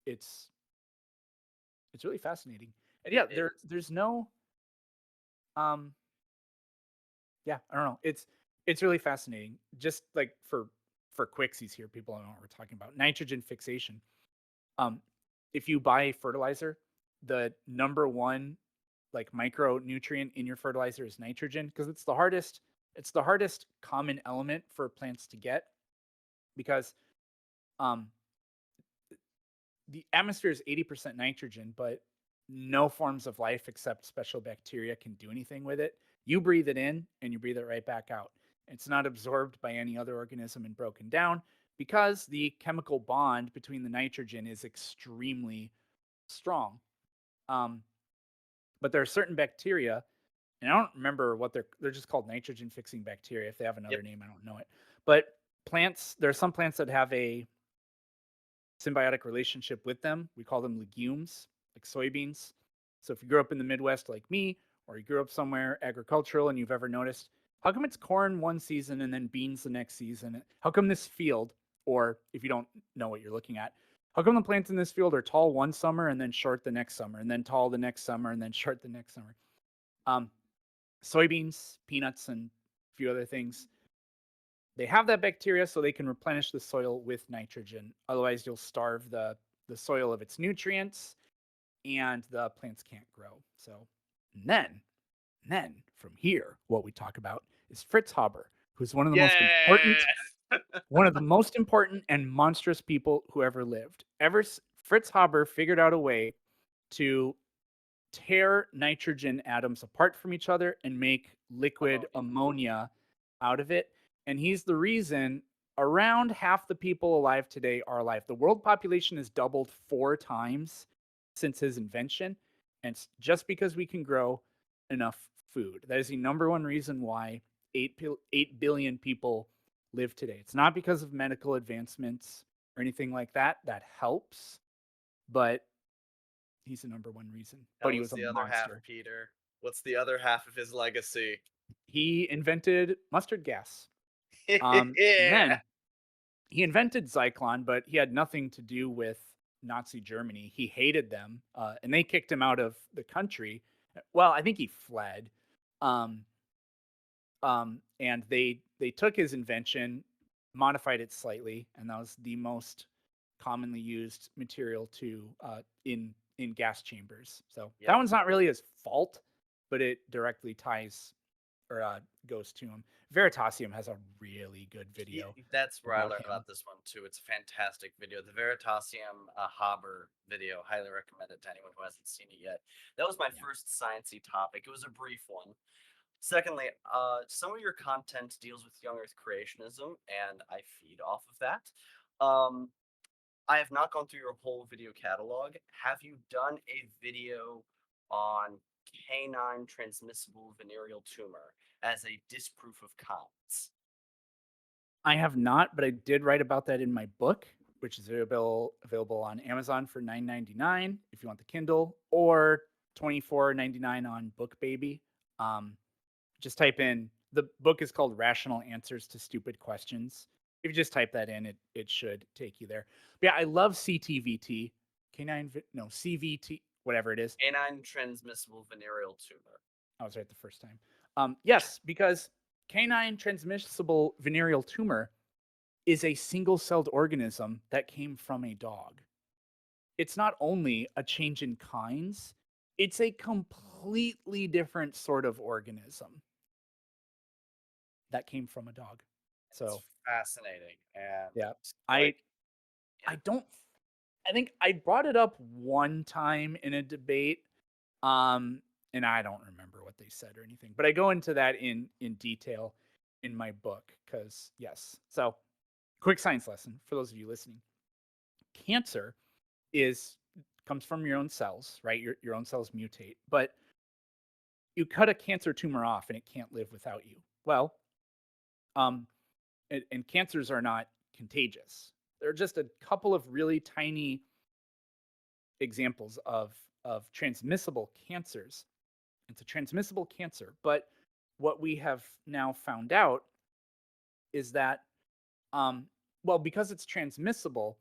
really fascinating. And yeah, It is. there's no um yeah, I don't know. It's really fascinating. Just like for quicksies here, people don't know what we're talking about. Nitrogen fixation. Um, if you buy fertilizer, the number one like micronutrient in your fertilizer is nitrogen because it's the hardest common element for plants to get because Um, the atmosphere is 80% nitrogen, but no forms of life except special bacteria can do anything with it. You breathe it in and you breathe it right back out. It's not absorbed by any other organism and broken down because the chemical bond between the nitrogen is extremely strong. Um, but there are certain bacteria, and I don't remember what they're just called nitrogen fixing bacteria. If they have another name, I don't know it. But plants, there are some plants that have a symbiotic relationship with them. We call them legumes, like soybeans. So if you grew up in the Midwest like me, or you grew up somewhere agricultural and you've ever noticed, how come it's corn one season and then beans the next season? How come this field, or if you don't know what you're looking at, how come the plants in this field are tall one summer and then short the next summer, and then tall the next summer and then short the next summer? Um, Soybeans, peanuts, and a few other things, they have that bacteria so they can replenish the soil with nitrogen. Otherwise, you'll starve the soil of its nutrients and the plants can't grow. So, and then from here, what we talk about is Fritz Haber, who's one of the most important and monstrous people who ever lived. Fritz Haber figured out a way to tear nitrogen atoms apart from each other and make liquid ammonia out of it. And he's the reason around half the people alive today are alive. The world population has doubled 4 times since his invention. And it's just because we can grow enough food. That is the number one reason why 8 billion people live today. It's not because of medical advancements or anything like that. That helps. But he's the number one reason. That But he was was a the other half, monster. Peter. What's the other half of his legacy? He invented mustard gas. And Yeah. then he invented Zyklon, but he had nothing to do with Nazi Germany. He hated them, and they kicked him out of the country. Well, I think he fled. Um, and they took his invention, modified it slightly, and that was the most commonly used material to in gas chambers. So that Yep. one's not really his fault, but it directly ties or goes to him. Veritasium has a really good video. That's where I about learned him. about this one too. It's a fantastic video. The Veritasium Haber video. Highly recommend it to anyone who hasn't seen it yet. That was my first sciencey topic. It was a brief one. Secondly, some of your content deals with young Earth creationism, and I feed off of that. I have not gone through your whole video catalog. Have you done a video on canine transmissible venereal tumor as a disproof of cons? I have not, but I did write about that in my book, which is available on Amazon for $9.99 if you want the Kindle, or $24.99 on BookBaby. Just type in, the book is called Rational Answers to Stupid Questions. If you just type that in, it should take you there. But yeah, I love CTVT, CVT, whatever it is. Canine transmissible venereal tumor. I was right the first time. Yes, because canine transmissible venereal tumor is a single-celled organism that came from a dog. It's not only a change in kinds, it's a completely different sort of organism that came from a dog. So It's fascinating. And yeah, like, I don't. I think I brought it up one time in a debate, and I don't remember what they said or anything. But I go into that in detail in my book because yes. So, quick science lesson for those of you listening: cancer comes from your own cells, right? Your own cells mutate, but you cut a cancer tumor off and it can't live without you. Well, and cancers are not contagious. There are just a couple of really tiny examples of transmissible cancers. It's a transmissible cancer, but what we have now found out is that, well, because it's transmissible,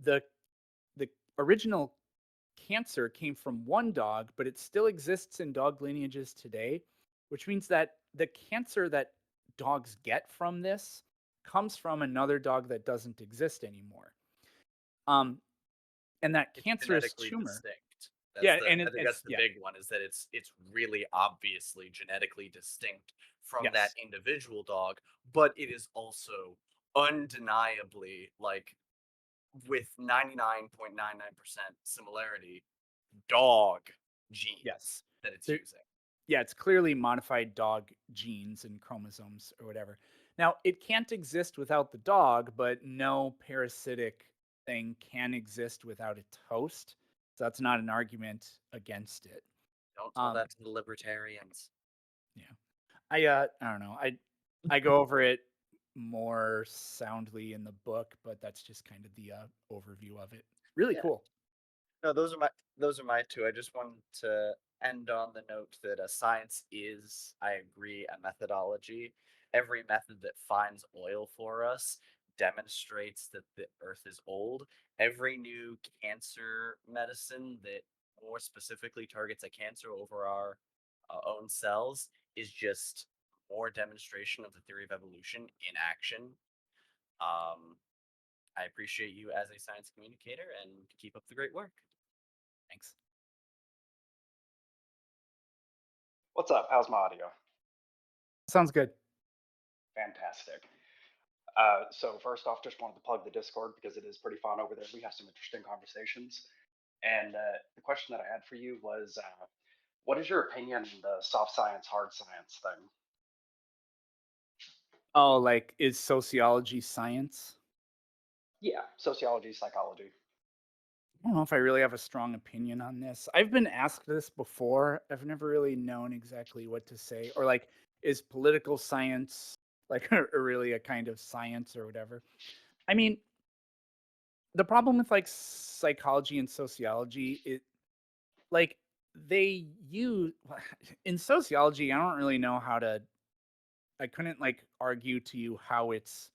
the the original cancer came from one dog, but it still exists in dog lineages today, which means that the cancer that dogs get from this comes from another dog that doesn't exist anymore. And that it's cancerous genetically tumor. distinct. Yeah, I and think that's the yeah, big one, is that it's really obviously genetically distinct from that yes, individual dog, but it is also undeniably like with 99.99% similarity, dog genes Yes. that it's There- using. Yeah, it's clearly modified dog genes and chromosomes or whatever. Now, it can't exist without the dog, but no parasitic thing can exist without its host. So that's not an argument against it. Don't tell Um, that to the libertarians. yeah. I don't know. I go over it more soundly in the book, but that's just kind of the overview of it. Really Yeah. cool. No, those are my two. I just wanted to end on the note that science is, I agree, a methodology. Every method that finds oil for us demonstrates that the Earth is old. Every new cancer medicine that more specifically targets a cancer over our own cells is just more demonstration of the theory of evolution in action. Um, I appreciate you as a science communicator and keep up the great work. Thanks. What's up? How's my audio? Sounds good. Fantastic. So first off, just wanted to plug the Discord because it is pretty fun over there. We have some interesting conversations. And the question that I had for you was, what is your opinion on the soft science, hard science thing? Oh, like is sociology science? Yeah, sociology, psychology. I don't know if I really have a strong opinion on this. I've been asked this before. I've never really known exactly what to say. Or like, is political science like really a kind of science or whatever? I mean, the problem with like psychology and sociology, it like they use in sociology, I don't really know how to I couldn't like argue to you how it's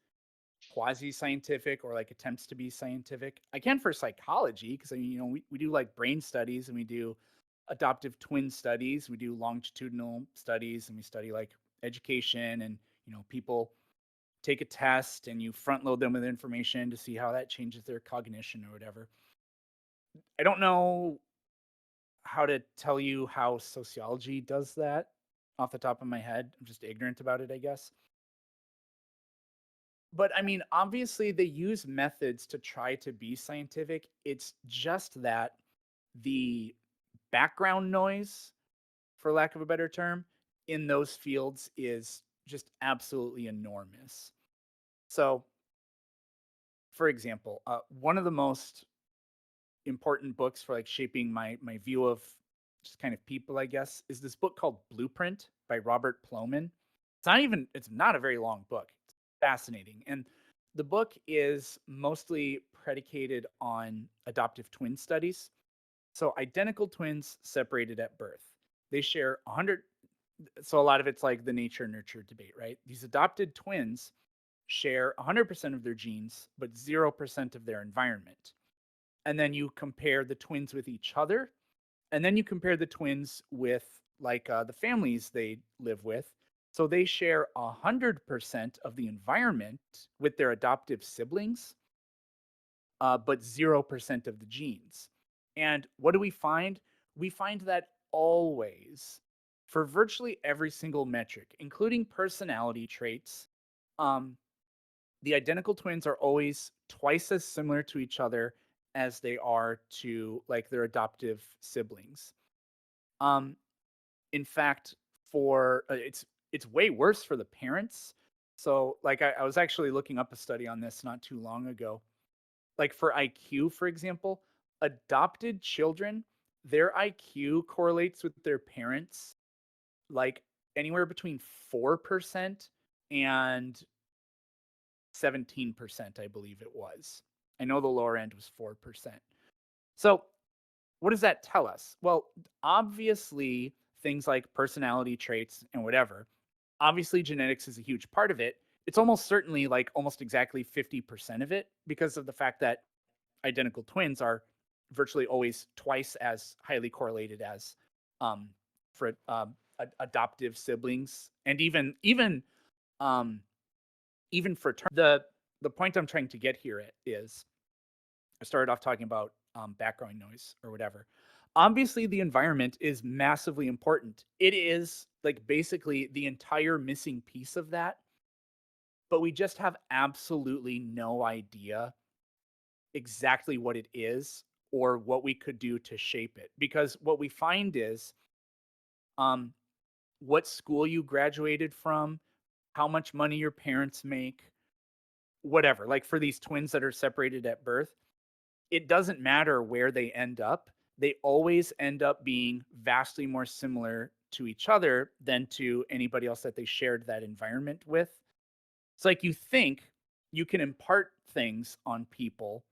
quasi-scientific or like attempts to be scientific. I can for psychology because I mean, we do like brain studies and we do adoptive twin studies, we do longitudinal studies, and we study like education and people take a test and you front load them with information to see how that changes their cognition or whatever. I don't know how to tell you how sociology does that off the top of my head. I'm just ignorant about it, I guess. But I mean, obviously, they use methods to try to be scientific. It's just that the background noise, for lack of a better term, in those fields is just absolutely enormous. So, for example, one of the most important books for like shaping my view of just kind of people, I guess, is this book called Blueprint by Robert Plomin. It's not a very long book. It's fascinating. And the book is mostly predicated on adoptive twin studies. So identical twins separated at birth. They share 100. So a lot of it's like the nature nurture debate, right? These adopted twins share 100% of their genes, but 0% of their environment. And then you compare the twins with each other, and then you compare the twins with like the families they live with. So they share 100% of the environment with their adoptive siblings, but 0% of the genes. And what do we find? We find that always, for virtually every single metric, including personality traits, the identical twins are always twice as similar to each other as they are to like their adoptive siblings. Um, in fact, for it's way worse for the parents. So, like, I was actually looking up a study on this not too long ago. Like for IQ, for example, adopted children, their IQ correlates with their parents like anywhere between 4% and 17%, I believe it was. I know the lower end was 4%. So, what does that tell us? Well, obviously, things like personality traits and whatever, obviously, genetics is a huge part of it. It's almost certainly like almost exactly 50% of it because of the fact that identical twins are virtually always twice as highly correlated as for adoptive siblings, and um, even fraternal. The point I'm trying to get here at is I started off talking about background noise or whatever. Obviously, the environment is massively important. It is like basically the entire missing piece of that, but we just have absolutely no idea exactly what it is or what we could do to shape it. Because what we find is um, what school you graduated from, how much money your parents make, whatever. Like for these twins that are separated at birth, it doesn't matter where they end up. They always end up being vastly more similar to each other than to anybody else that they shared that environment with. It's like you think you can impart things on people,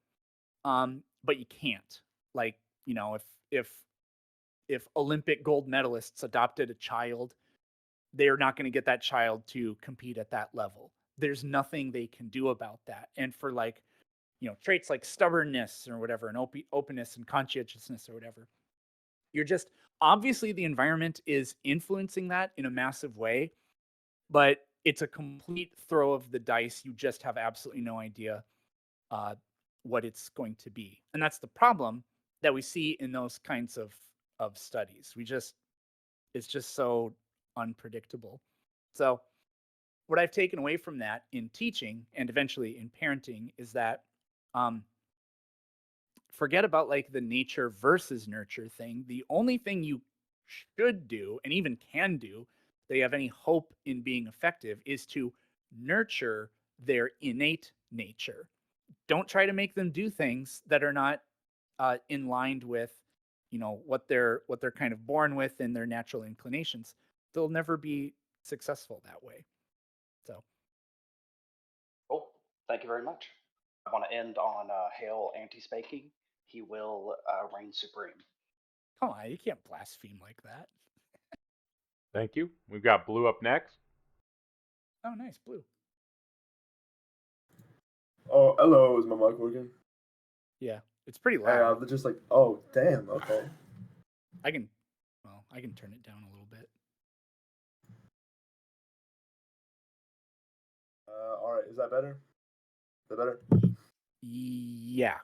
but you can't. Like, you know, if Olympic gold medalists adopted a child, they're not going to get that child to compete at that level. There's nothing they can do about that. And for like, you know, traits like stubbornness or whatever, and openness and conscientiousness or whatever, you're just obviously the environment is influencing that in a massive way, but it's a complete throw of the dice. You just have absolutely no idea uh, what it's going to be, and that's the problem that we see in those kinds of studies. It's just so unpredictable. So what I've taken away from that in teaching and eventually in parenting is that um, forget about like the nature versus nurture thing. The only thing you should do and even can do, they have any hope in being effective, is to nurture their innate nature. Don't try to make them do things that are not in line with, you know, what they're kind of born with and their natural inclinations. They'll never be successful that way. So Cool. Thank you very much. I want to end on hail anti-spanking. He will reign supreme. come on, you can't blaspheme like that. Thank you. We've got Blue up next. Oh, nice, Blue. Oh, hello. Is my mic working? Yeah, it's pretty Hey, loud. just like, oh, damn. Okay. I can turn it down a little bit. All right. Is that better? Is that better? Yeah.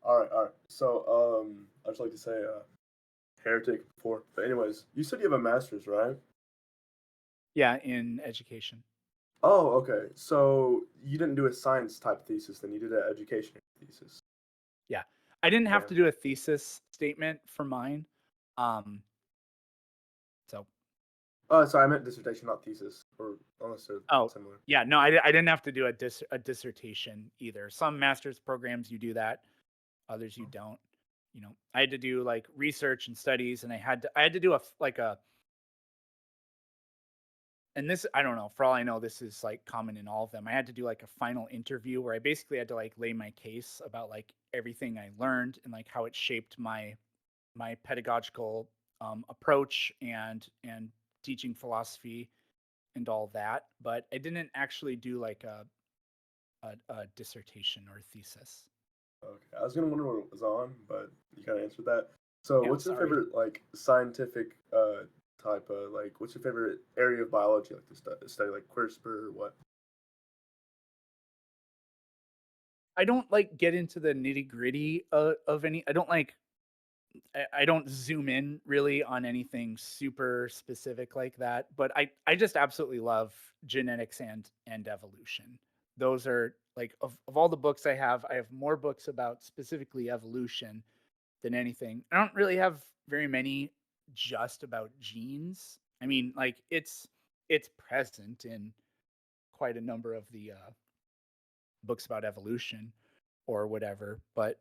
All right. All right. So, I'd just like to say, heretic before. But anyways, you said you have a master's, right? Yeah, in education. Oh, okay. So you didn't do a science type thesis, then you did an education thesis. Yeah. I didn't have Yeah. to do a thesis statement for mine. So Sorry, I meant dissertation, not thesis, or unless they're oh, similar. yeah, no, I didn't have to do a dissertation either. Some master's programs you do that, others you don't. You know, I had to do like research and studies, and I had to do and this, I don't know, for all I know, this is like common in all of them. I had to do like a final interview where I basically had to like lay my case about like everything I learned and like how it shaped my pedagogical approach and teaching philosophy and all that. But I didn't actually do like a dissertation or a thesis. Okay, I was gonna wonder what it was on, but you kind of answered that. So, Yeah, what's your sorry. favorite like scientific type of like? What's your favorite area of biology like to study like CRISPR or what? I don't like get into the nitty gritty of any. I don't like. I don't zoom in really on anything super specific like that. But I just absolutely love genetics and evolution. Those are like of all the books I have more books about specifically evolution than anything. I don't really have very many just about genes. I mean, like it's present in quite a number of the books about evolution or whatever. But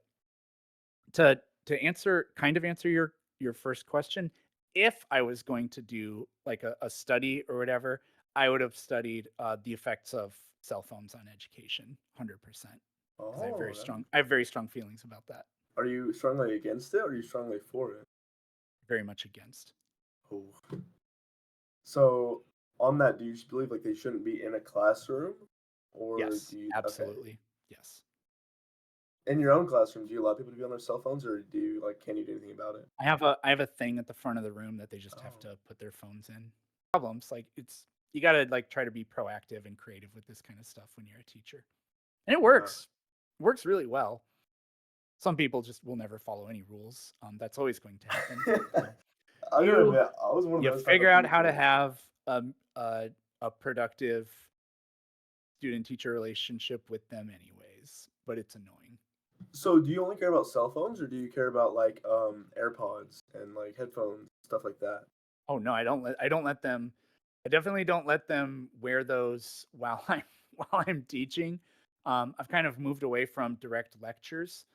to answer your first question, if I was going to do like a study or whatever, I would have studied the effects of cell phones on education, 100%. Because Oh, I have very strong feelings about that. are you strongly against it or are you strongly for it? Very much against. Oh. So, on that, do you just believe like they shouldn't be in a classroom, or Yes, do you? Okay. absolutely. Yes. In your own classroom, do you allow people to be on their cell phones, or do you like can you do anything about it? I have a thing at the front of the room that they just have Oh. to put their phones in. Problems like it's you got to like try to be proactive and creative with this kind of stuff when you're a teacher. And it works. Works really well. Some people just will never follow any rules. That's always going to happen. So I gotta you admit, I was one of you those type figure of out how to people. have a productive student teacher relationship with them anyways, but it's annoying. So do you only care about cell phones, or do you care about like AirPods and like headphones, stuff like that? Oh no, I don't let them. I definitely don't let them wear those while I'm teaching. I've kind of moved away from direct lectures.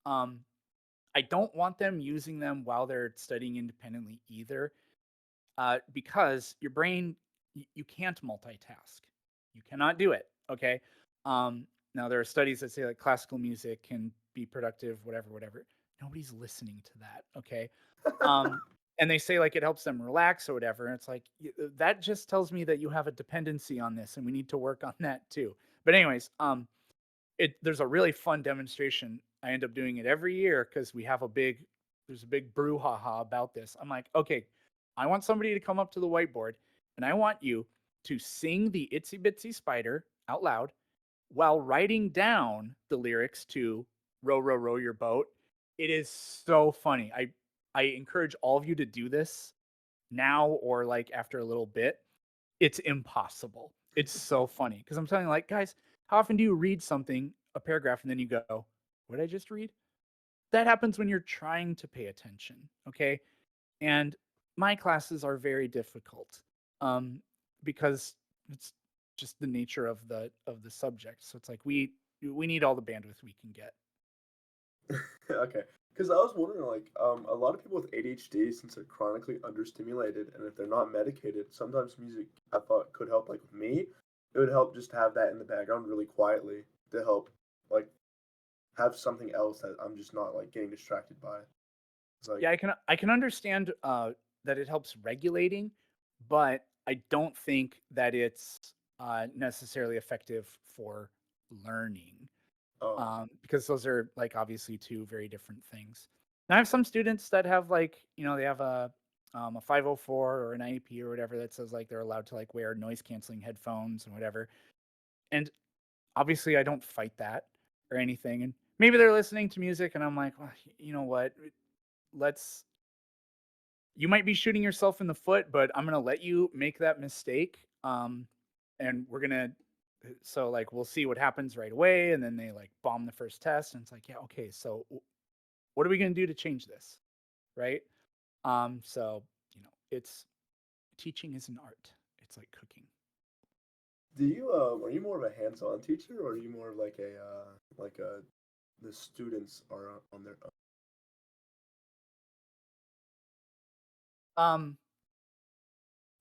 Um, I don't want them using them while they're studying independently either, because your brain, you can't multitask. You cannot do it. Okay. Now there are studies that say like classical music can be productive, whatever, whatever. Nobody's listening to that. Okay. Um, and they say like it helps them relax or whatever. And it's like that just tells me that you have a dependency on this, and we need to work on that too. But anyways, there's a really fun demonstration. I end up doing it every year because there's a big brouhaha about this. I'm like, okay, I want somebody to come up to the whiteboard and I want you to sing the Itsy Bitsy Spider out loud while writing down the lyrics to Row, Row, Row Your Boat. It is so funny. I encourage all of you to do this now or like after a little bit. It's impossible. It's so funny because I'm telling you, like, guys, how often do you read something, a paragraph, and then you go, what did I just read? That happens when you're trying to pay attention. Okay. And my classes are very difficult because it's just the nature of the subject. So it's like we need all the bandwidth we can get. Okay. Because I was wondering, like, a lot of people with ADHD, since they're chronically understimulated, and if they're not medicated, sometimes music I thought could help. Like with me, it would help just have that in the background really quietly to help, like, have something else that I'm just not like getting distracted by. It's like, Yeah, I can understand that it helps regulating, but I don't think that it's necessarily effective for learning. oh, Because those are like obviously two very different things. Now, I have some students that have like, they have a 504 or an IEP or whatever that says like they're allowed to like wear noise canceling headphones and whatever. And obviously, I don't fight that or anything. And maybe they're listening to music, and I'm like, well, you know what? Let's. You might be shooting yourself in the foot, but I'm gonna let you make that mistake. And we're gonna so like we'll see what happens right away, and then they like bomb the first test, and it's like, yeah, okay, so what are we gonna do to change this, right? So it's teaching is an art. It's like cooking. do you are you more of a hands-on teacher, or are you more of like a the students are on their own? Um,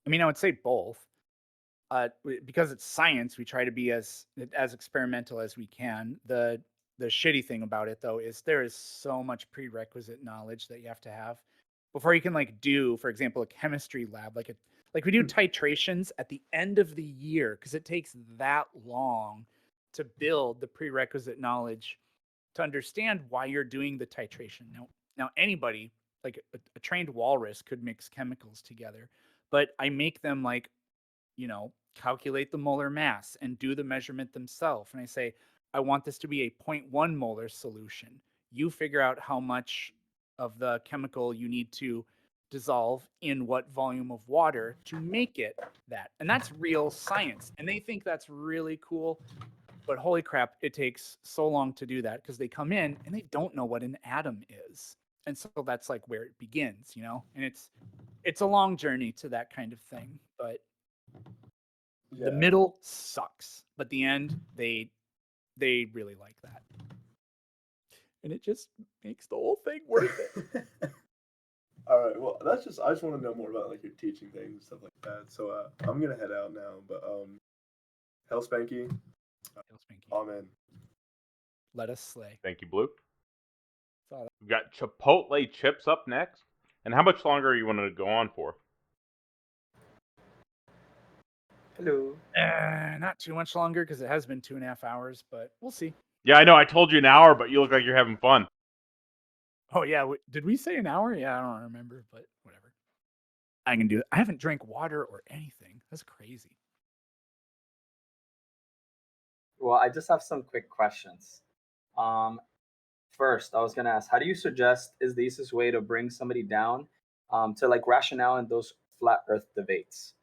I mean, I would say both. Because it's science, we try to be as experimental as we can. The shitty thing about it though is there is so much prerequisite knowledge that you have to have before you can like do, for example, a chemistry lab. Like we do titrations at the end of the year because it takes that long to build the prerequisite knowledge to understand why you're doing the titration. Now anybody like a trained walrus could mix chemicals together, but I make them like calculate the molar mass and do the measurement themselves. And I say, I want this to be a zero 0.1 molar solution. You figure out how much of the chemical you need to dissolve in what volume of water to make it that. And that's real science. And they think that's really cool. But holy crap, it takes so long to do that because they come in and they don't know what an atom is. And so that's like where it begins. And it's a long journey to that kind of thing. But the Yeah. middle sucks, but the end they really like that, and it just makes the whole thing worth it. All right. Well, I just want to know more about like your teaching things and stuff like that. So I'm gonna head out now, but hell spanky, Hail Spanky. amen. Let us slay. Thank you, Blue. That's all. We've got Chipotle chips up next. And how much longer are you wanting to go on for? Hello. Not too much longer because it has been 2.5 hours, but we'll see. Yeah, I know. I told you an hour, but you look like you're having fun. Oh yeah, did we say an hour? Yeah, I don't remember, but whatever. I can do it. I haven't drank water or anything. That's crazy. Well, I just have some quick questions. First, I was gonna ask, how do you suggest is the easiest way to bring somebody down to like rationale in those flat Earth debates?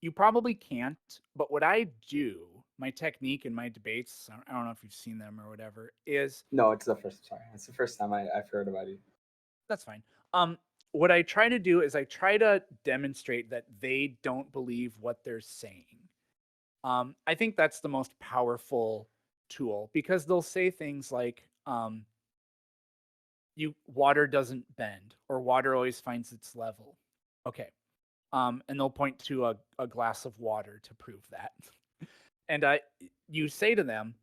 You probably can't, but what I do my technique in my debates, I don't know if you've seen them or whatever, is No, it's the first. Sorry, it's the first time I've heard about it. that's fine. What I try to do is I try to demonstrate that they don't believe what they're saying. I think that's the most powerful tool because they'll say things like, water doesn't bend or water always finds its level. Okay. And they'll point to a glass of water to prove that. And you say to them,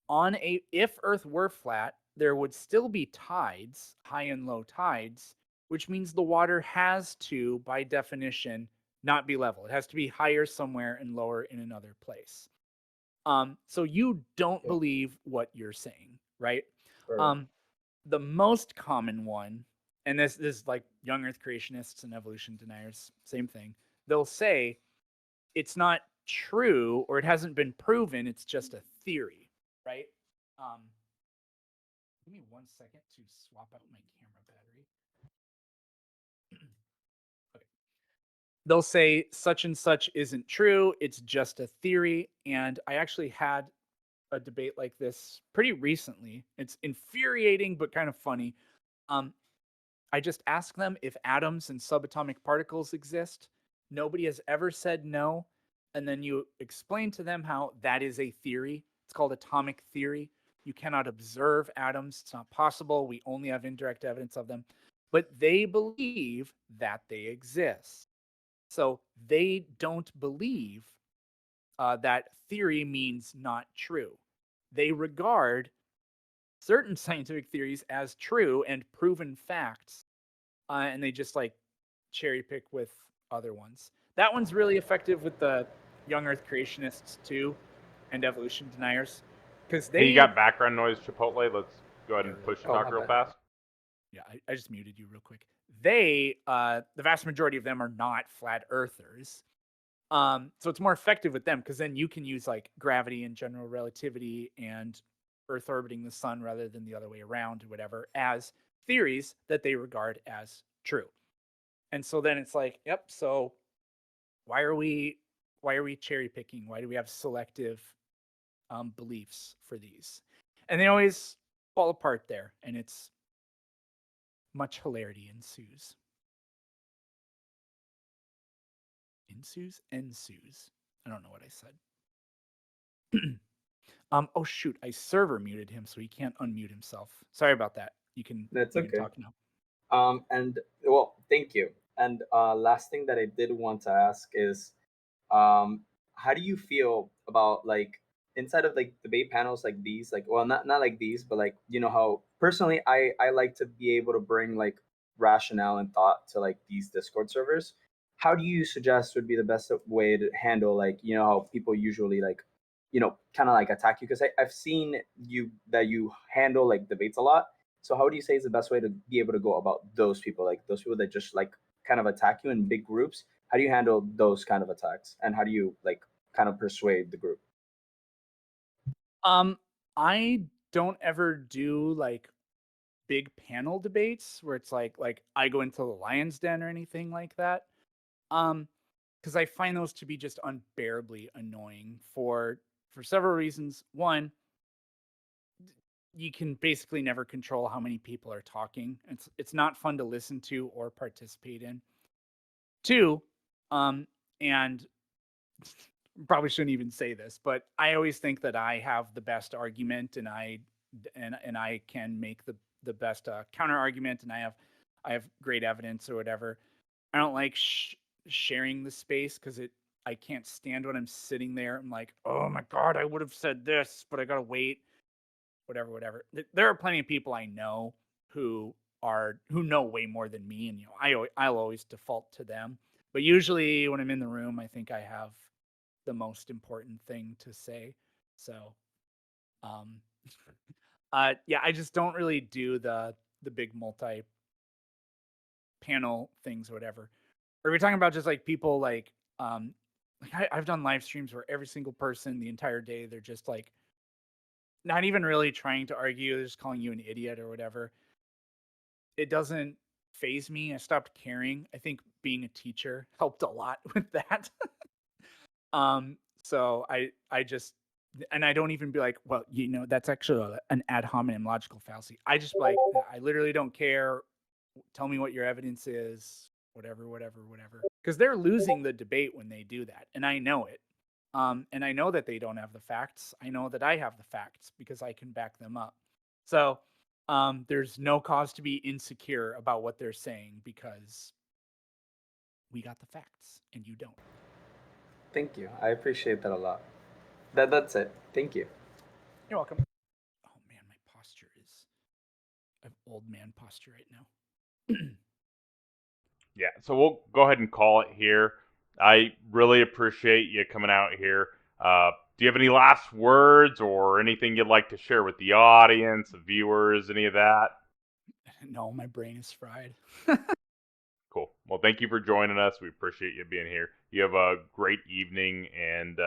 if Earth were flat, there would still be tides, high and low tides, which means the water has to, by definition, not be level. It has to be higher somewhere and lower in another place. So you don't Okay. believe what you're saying, right? Right. The most common one, and this is like young Earth creationists and evolution deniers, same thing. They'll say it's not true or it hasn't been proven. It's just a theory, right? Give me 1 second to swap out my camera battery. Okay. They'll say such and such isn't true. It's just a theory. And I actually had a debate like this pretty recently. It's infuriating, but kind of funny. I just ask them if atoms and subatomic particles exist. Nobody has ever said no. And then you explain to them how that is a theory. It's called atomic theory. You cannot observe atoms. It's not possible. We only have indirect evidence of them. But they believe that they exist. So they don't believe that theory means not true. They regard certain scientific theories as true and proven facts, and they just like cherry pick with other ones. That one's really effective with the young Earth creationists too, and evolution deniers, because Hey, you they got background noise, Chipotle. Let's go ahead yeah, and really push to Oh, talk my real bad. fast. yeah. I just muted you real quick. They the vast majority of them are not flat earthers. So it's more effective with them because then you can use like gravity and general relativity and Earth orbiting the sun rather than the other way around or whatever as theories that they regard as true. And so then it's like, yep, so why are we cherry picking? Why do we have selective beliefs for these? And they always fall apart there, and it's much hilarity ensues. Ensues. I don't know what I said. Oh shoot, I server muted him, so he can't unmute himself. Sorry about that. You can That's okay. talk now. And well, thank you. And last thing that I did want to ask is, how do you feel about like inside of like debate panels like these, like well, not like these, but like you know how personally I like to be able to bring like rationale and thought to like these Discord servers. How do you suggest would be the best way to handle like you know how people usually like kind of like attack you because I've seen you that you handle like debates a lot. So how do you say is the best way to be able to go about those people, like those people that just like kind of attack you in big groups? How do you handle those kind of attacks, and how do you like kind of persuade the group? I don't ever do like big panel debates where it's like I go into the lion's den or anything like that. Because I find those to be just unbearably annoying for several reasons. One, you can basically never control how many people are talking. It's not fun to listen to or participate in. Two, and probably shouldn't even say this, but I always think that I have the best argument, and I can make the best counter argument, and I have great evidence or whatever. I don't like sharing the space because I can't stand when I'm sitting there. I'm like, oh my god, I would have said this, but I gotta wait. Whatever. There are plenty of people I know who know way more than me, and I'll always default to them. But usually when I'm in the room, I think I have the most important thing to say. So, um, yeah, I just don't really do the big multi panel things or whatever. Or we're talking about just like people like I've done live streams where every single person the entire day they're just like not even really trying to argue, they're just calling you an idiot or whatever. It doesn't phase me. I stopped caring. I think being a teacher helped a lot with that. So I just, and I don't even be like, well, that's actually an ad hominem logical fallacy. I just be like, I literally don't care. Tell me what your evidence is, whatever. Because they're losing the debate when they do that, and I know it. And I know that they don't have the facts. I know that I have the facts because I can back them up. So there's no cause to be insecure about what they're saying because we got the facts and you don't. Thank you. I appreciate that a lot. That's it. Thank you. You're welcome. Oh man, my posture is, I have old man posture right now. Yeah, so we'll go ahead and call it here. I really appreciate you coming out here. Do you have any last words or anything you'd like to share with the audience, the viewers, any of that? No, my brain is fried. Cool. Well, thank you for joining us. We appreciate you being here. You have a great evening, and